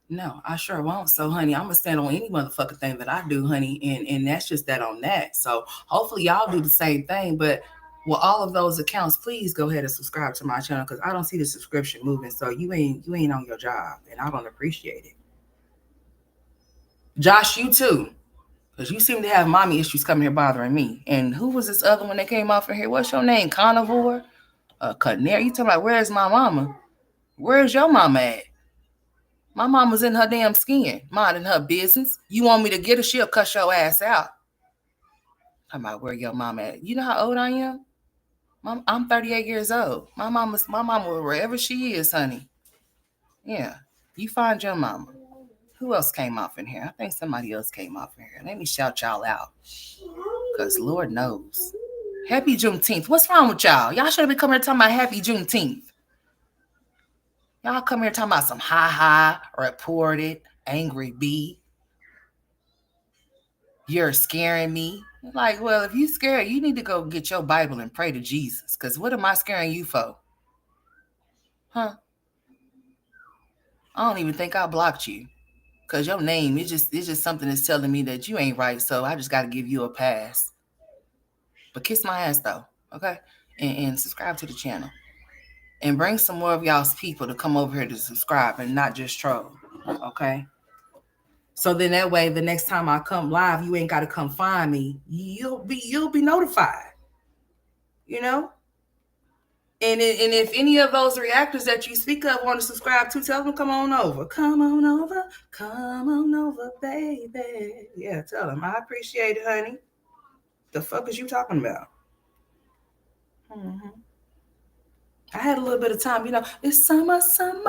No, I sure won't. So, honey, I'm going to stand on any motherfucking thing that I do, honey. And that's just that on that. So, hopefully, y'all do the same thing. But with all of those accounts, please go ahead and subscribe to my channel because I don't see the subscription moving. So, you ain't on your job. And I don't appreciate it. Josh, you too. Because you seem to have mommy issues coming here bothering me. And who was this other one that came off in here? What's your name? Carnivore? Canary? You talking about where's my mama? Where's your mama at? My mama's in her damn skin, minding her business. You want me to get her, she'll cuss your ass out. Talking about where your mama at. You know how old I am? I'm 38 years old. My mama, wherever she is, honey. Yeah. You find your mama. Who else came off in here? I think somebody else came off in here. Let me shout y'all out. Because Lord knows. Happy Juneteenth. What's wrong with y'all? Y'all should have been coming here talking about Happy Juneteenth. Y'all come here talking about some reported, angry bee. You're scaring me. Like, well, if you scared, you need to go get your Bible and pray to Jesus. Because what am I scaring you for? Huh? I don't even think I blocked you. Because your name, it's just something that's telling me that you ain't right. So I just got to give you a pass. But kiss my ass, though. Okay? And subscribe to the channel. And bring some more of y'all's people to come over here to subscribe and not just troll. Okay? So then that way, the next time I come live, you ain't got to come find me. You'll be notified. You know? And if any of those reactors that you speak of want to subscribe to, tell them come on over. Come on over. Come on over, baby. Yeah, tell them. I appreciate it, honey. The fuck is you talking about? Mm-hmm. I had a little bit of time. You know, it's summertime.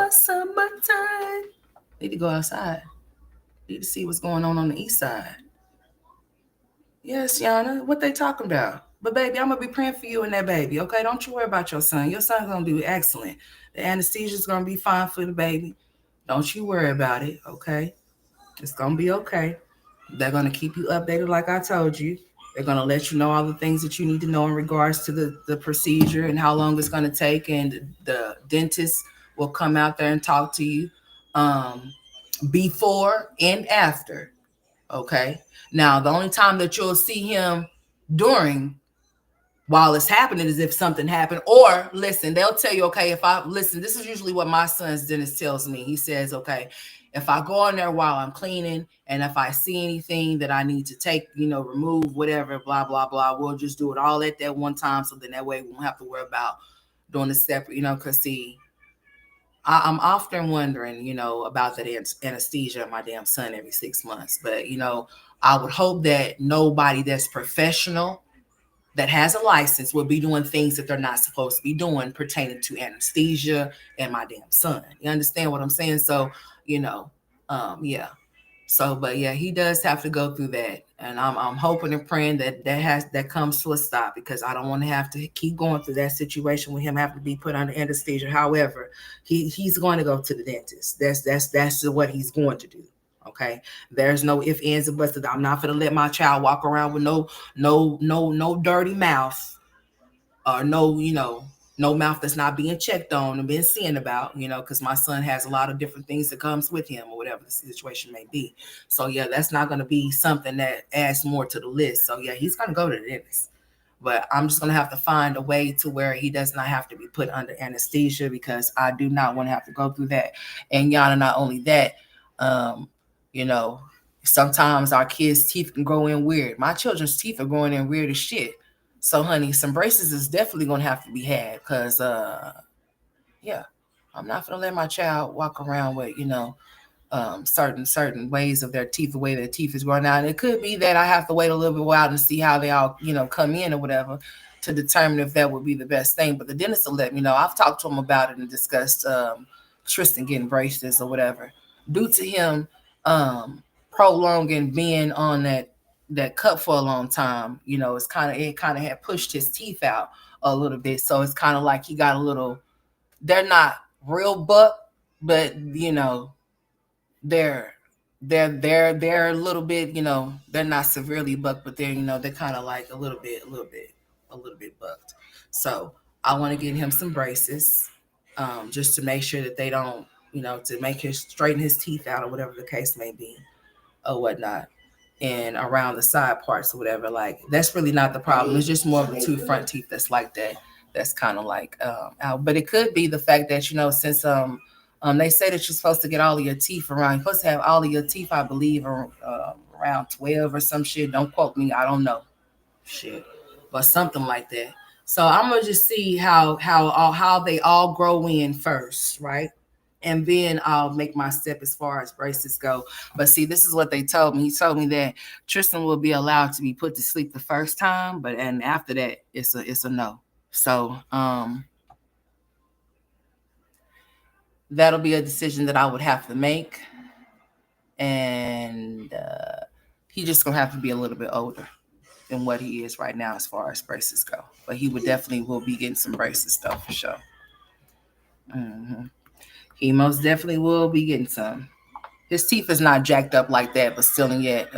Need to go outside. Need to see what's going on the east side. Yes, Yana. What they talking about? But baby, I'm gonna be praying for you and that baby. Okay, don't you worry about your son. Your son's gonna do excellent. The anesthesia's gonna be fine for the baby. Don't you worry about it. Okay, it's gonna be okay. They're gonna keep you updated, like I told you. They're gonna let you know all the things that you need to know in regards to the procedure and how long it's gonna take. And the dentist will come out there and talk to you um, before and after. Okay. Now, the only time that you'll see him during while it's happening is if something happened. Or listen, they'll tell you, okay, if I listen, this is usually what my son's dentist tells me. He says, okay, if I go in there while I'm cleaning and if I see anything that I need to take, remove, whatever, blah, blah, blah, we'll just do it all at that one time. So then that way we won't have to worry about doing it separate, because see, I'm often wondering, about that anesthesia of my damn son every 6 months. But, I would hope that nobody that's professional that has a license will be doing things that they're not supposed to be doing pertaining to anesthesia and my damn son. You understand what I'm saying? So, yeah. So, but yeah, he does have to go through that, and I'm hoping and praying that comes to a stop because I don't want to have to keep going through that situation with him having to be put under anesthesia. However, he's going to go to the dentist. That's what he's going to do. Okay, there's no if ands or buts. I'm not gonna let my child walk around with no dirty mouth or no mouth that's not being checked on and being seen about, because my son has a lot of different things that comes with him or whatever the situation may be. So yeah, that's not going to be something that adds more to the list. So yeah, he's going to go to the dentist, but I'm just going to have to find a way to where he does not have to be put under anesthesia because I do not want to have to go through that. And Yana, not only that, um, you know, sometimes our kids' teeth can grow in weird. My children's teeth are growing in weird as shit. So, honey, some braces is definitely gonna have to be had because, yeah, I'm not gonna let my child walk around with, certain ways of their teeth, the way their teeth is growing out. And it could be that I have to wait a little bit while and see how they all, come in or whatever to determine if that would be the best thing. But the dentist will let me know. I've talked to him about it and discussed Tristan getting braces or whatever. Due to him prolonging being on that cup for a long time, it kind of had pushed his teeth out a little bit. So it's kind of like he got a little. They're not real buck, but they're they're a little bit, they're not severely bucked, but they're kind of like a little bit bucked. So I want to get him some braces, just to make sure that they don't, to make his straighten his teeth out or whatever the case may be or whatnot. And around the side parts or whatever, like that's really not the problem. It's just more of the two front teeth that's like that. That's kind of like out. But it could be the fact that since they say that you're supposed to get all of your teeth around. You're supposed to have all of your teeth, I believe, around 12 or some shit. Don't quote me. I don't know. Shit, but something like that. So I'm gonna just see how they all grow in first, right? And then I'll make my step as far as braces go. But see, this is what they told me. He told me that Tristan will be allowed to be put to sleep the first time, but and after that, it's a no. So that'll be a decision that I would have to make, and he just gonna have to be a little bit older than what he is right now as far as braces go. But he would definitely will be getting some braces though for sure. Hmm. He most definitely will be getting some. His teeth is not jacked up like that, but still and yet,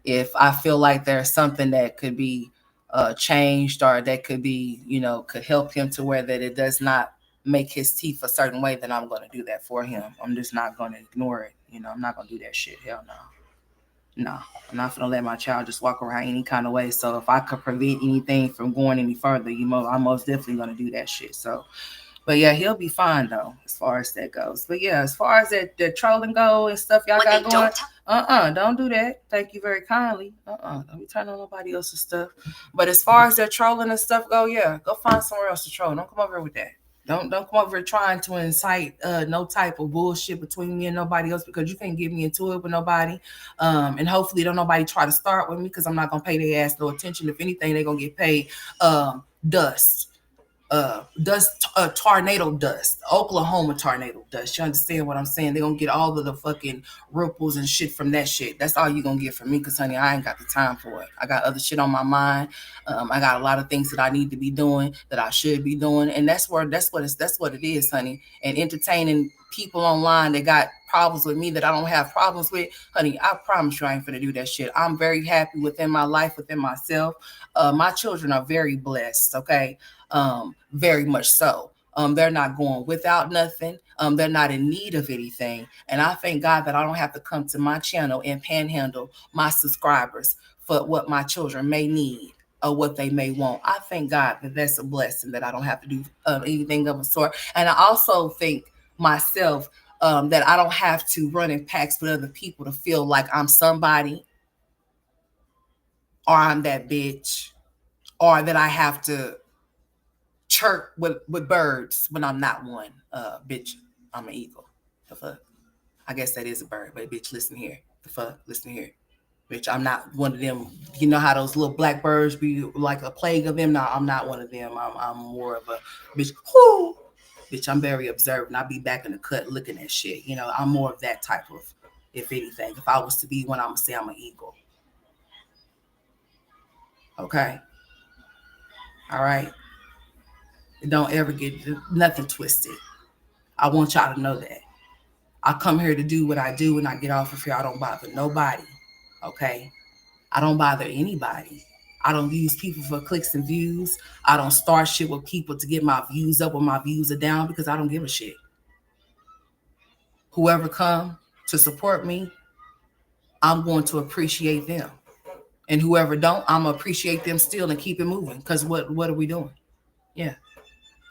if I feel like there's something that could be changed or that could be, could help him to where that it does not make his teeth a certain way, then I'm going to do that for him. I'm just not going to ignore it. I'm not going to do that shit. Hell no. No, I'm not gonna let my child just walk around any kind of way. So if I could prevent anything from going any further, I'm most definitely gonna do that shit. So, but yeah, he'll be fine though, as far as that goes. But yeah, as far as that trolling go and stuff y'all got going, don't do that. Thank you very kindly. Don't be turning on nobody else's stuff. But as far as that trolling and stuff go, yeah, go find somewhere else to troll. Don't come over here with that. Don't come over trying to incite no type of bullshit between me and nobody else because you can't get me into it with nobody. And hopefully don't nobody try to start with me because I'm not gonna pay their ass no attention. If anything, they're gonna get paid dust. dust, tornado dust, Oklahoma tornado dust. You understand what I'm saying? They're gonna get all of the fucking ripples and shit from that shit. That's all you gonna get from me, cause honey, I ain't got the time for it. I got other shit on my mind. I got a lot of things that I need to be doing, that I should be doing, and that's what it is, honey. And entertaining people online that got problems with me that I don't have problems with, honey, I promise you I ain't finna do that shit. I'm very happy within my life, within myself. My children are very blessed, okay? Very much so. They're not going without nothing. They're not in need of anything. And I thank God that I don't have to come to my channel and panhandle my subscribers for what my children may need or what they may want. I thank God that that's a blessing, that I don't have to do anything of a sort. And I also think myself, that I don't have to run in packs with other people to feel like I'm somebody, or I'm that bitch, or that I have to chirp with birds when I'm not one. Bitch, I'm an eagle. The fuck? I guess that is a bird, but bitch, listen here. The fuck? Listen here. Bitch, I'm not one of them. You know how those little black birds be like a plague of them? No, I'm not one of them. I'm more of a bitch. Whoo! Bitch, I'm very observant. I be back in the cut looking at shit. You know, I'm more of that type of, if anything. If I was to be one, I'm gonna say I'm an eagle. Okay? All right? Don't ever get nothing twisted. I want y'all to know that. I come here to do what I do, and I get off of here. I don't bother nobody. Okay? I don't bother anybody. I don't use people for clicks and views. I don't start shit with people to get my views up or my views are down, because I don't give a shit. Whoever come to support me, I'm going to appreciate them. And whoever don't, I'm gonna appreciate them still and keep it moving. Cause what are we doing? Yeah.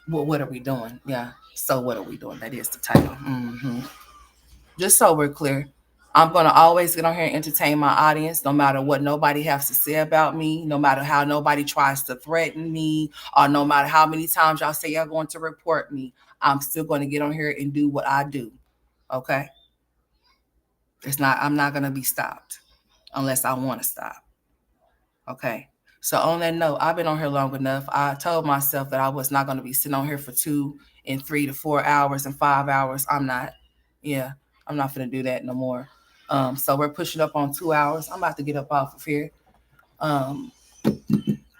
What are we doing? Yeah. So what are we doing? That is the title. Just so we're clear, I'm gonna always get on here and entertain my audience, no matter what nobody has to say about me, no matter how nobody tries to threaten me, or no matter how many times y'all say y'all going to report me. I'm still going to get on here and do what I do. Okay? It's not. I'm not gonna be stopped unless I want to stop. Okay. So on that note, I've been on here long enough. I told myself that I was not going to be sitting on here for 2 and 3 to 4 hours and 5 hours. I'm not. Yeah, I'm not going to do that no more. So we're pushing up on 2 hours. I'm about to get up off of here. Um,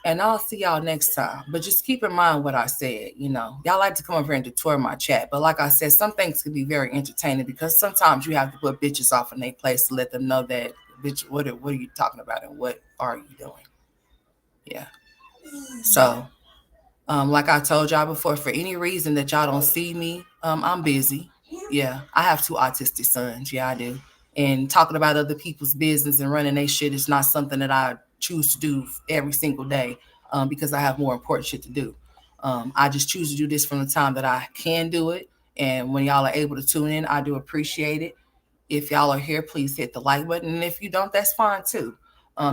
and I'll see y'all next time. But just keep in mind what I said. You know, y'all like to come over here and detour my chat. But like I said, some things can be very entertaining, because sometimes you have to put bitches off in their place to let them know that, bitch, what are you talking about and what are you doing? Yeah. So, like I told y'all before, for any reason that y'all don't see me, I'm busy. Yeah, I have two autistic sons. Yeah, I do. And talking about other people's business and running their shit is not something that I choose to do every single day, because I have more important shit to do. I just choose to do this from the time that I can do it. And when y'all are able to tune in, I do appreciate it. If y'all are here, please hit the like button. And if you don't, that's fine too.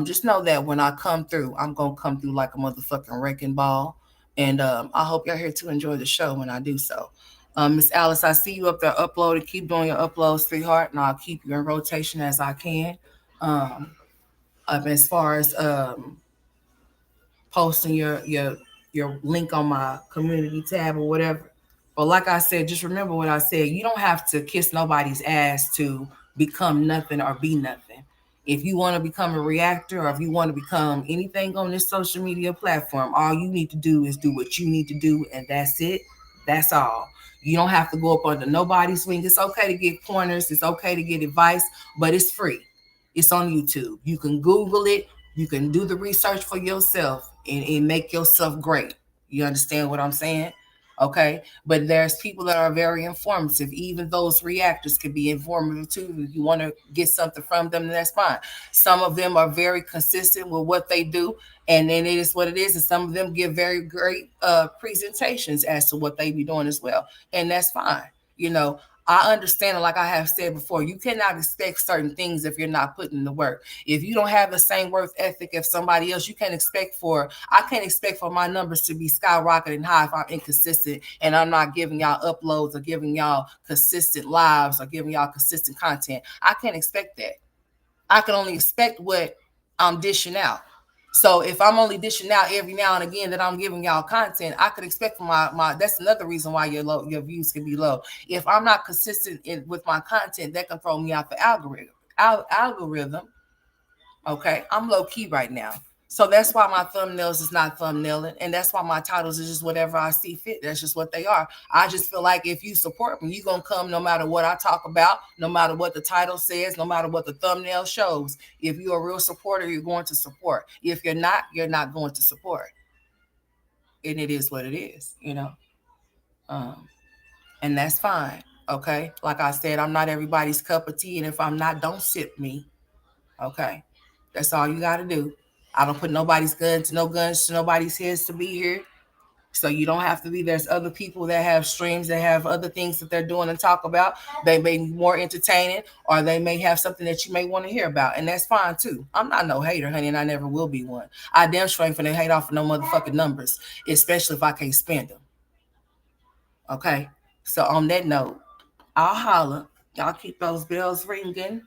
Just know that when I come through, I'm going to come through like a motherfucking wrecking ball. And I hope y'all here to enjoy the show when I do so. Miss Alice, I see you up there uploading. Keep doing your uploads, sweetheart, and I'll keep you in rotation as I can. Um, as far as posting your link on my community tab or whatever. But like I said, just remember what I said. You don't have to kiss nobody's ass to become nothing or be nothing. If you want to become a reactor, or if you want to become anything on this social media platform, all you need to do is do what you need to do, and that's it. That's all. You don't have to go up under nobody's wing. It's okay to get pointers. It's okay to get advice, but it's free. It's on YouTube. You can Google it. You can do the research for yourself, and make yourself great. You understand what I'm saying? Okay. But there's people that are very informative. Even those reactors can be informative too. If you want to get something from them, then that's fine. Some of them are very consistent with what they do, and then it is what it is. And some of them give very great presentations as to what they be doing as well. And that's fine. You know, I understand, like I have said before, you cannot expect certain things if you're not putting in the work. If you don't have the same work ethic as somebody else, I can't expect for my numbers to be skyrocketing high if I'm inconsistent and I'm not giving y'all uploads or giving y'all consistent lives or giving y'all consistent content. I can't expect that. I can only expect what I'm dishing out. So if I'm only dishing out every now and again that I'm giving y'all content, I could expect from my that's another reason why your views can be low. If I'm not consistent with my content, that can throw me out the algorithm. Okay, I'm low key right now. So that's why my thumbnails is not thumbnailing, and that's why my titles is just whatever I see fit. That's just what they are. I just feel like if you support me, you're gonna come no matter what I talk about, no matter what the title says, no matter what the thumbnail shows. If you're a real supporter, you're going to support. If you're not going to support. And it is what it is. Um, and that's fine. Okay. Like I said, I'm not everybody's cup of tea, and if I'm not, don't sip me. Okay. That's all you got to do. I don't put no guns to nobody's heads to be here. So you don't have to be. There's other people that have streams that have other things that they're doing and talk about. They may be more entertaining, or they may have something that you may want to hear about. And that's fine too. I'm not no hater, honey, and I never will be one. I damn sure ain't finna hate off of no motherfucking numbers, especially if I can't spend them. Okay. So on that note, I'll holler. Y'all keep those bells ringing.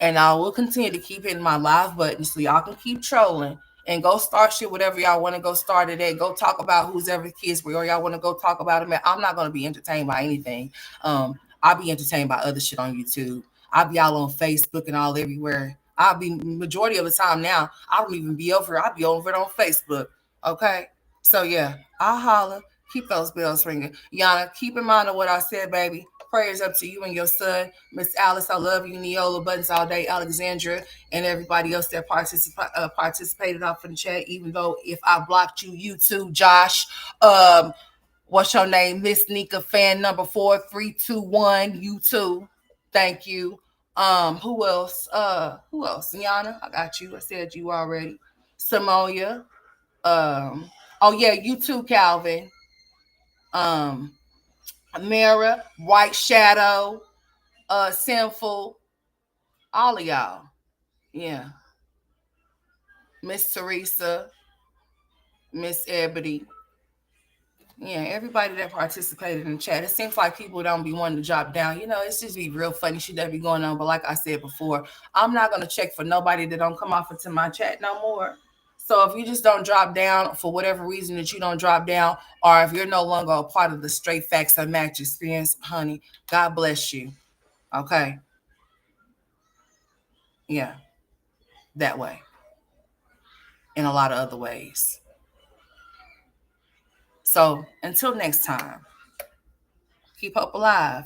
And I will continue to keep hitting my live button so y'all can keep trolling and go start shit, whatever y'all want to go start it at. Go talk about who's ever kids where y'all want to go talk about them. I'm not going to be entertained by anything. I'll be entertained by other shit on YouTube. I'll be all on Facebook and all everywhere. I'll be majority of the time now. I don't even be over. I'll be over it on Facebook. Okay. So yeah, I'll holler. Keep those bells ringing. Yana, keep in mind of what I said, baby. Prayers up to you and your son, Miss Alice. I love you, Neola Buttons all day, Alexandra, and everybody else that participated off in the chat. Even though if I blocked you, you too, Josh. What's your name, Miss Nika? Fan number 4321. You too. Thank you. Who else? Who else? Yana, I got you. I said you already. Samoya. Um, oh yeah, you too, Calvin. Um, Mara, White Shadow, Sinful, all of y'all. Yeah. Miss Teresa, Miss Ebony. Yeah, everybody that participated in the chat. It seems like people don't be wanting to drop down. It's just be real funny shit that be going on. But like I said before, I'm not gonna check for nobody that don't come off into my chat no more. So if you just don't drop down for whatever reason that you don't drop down, or if you're no longer a part of the Straight Facts Unmatched experience, honey, God bless you. Okay. Yeah, that way. In a lot of other ways. So until next time, keep hope alive.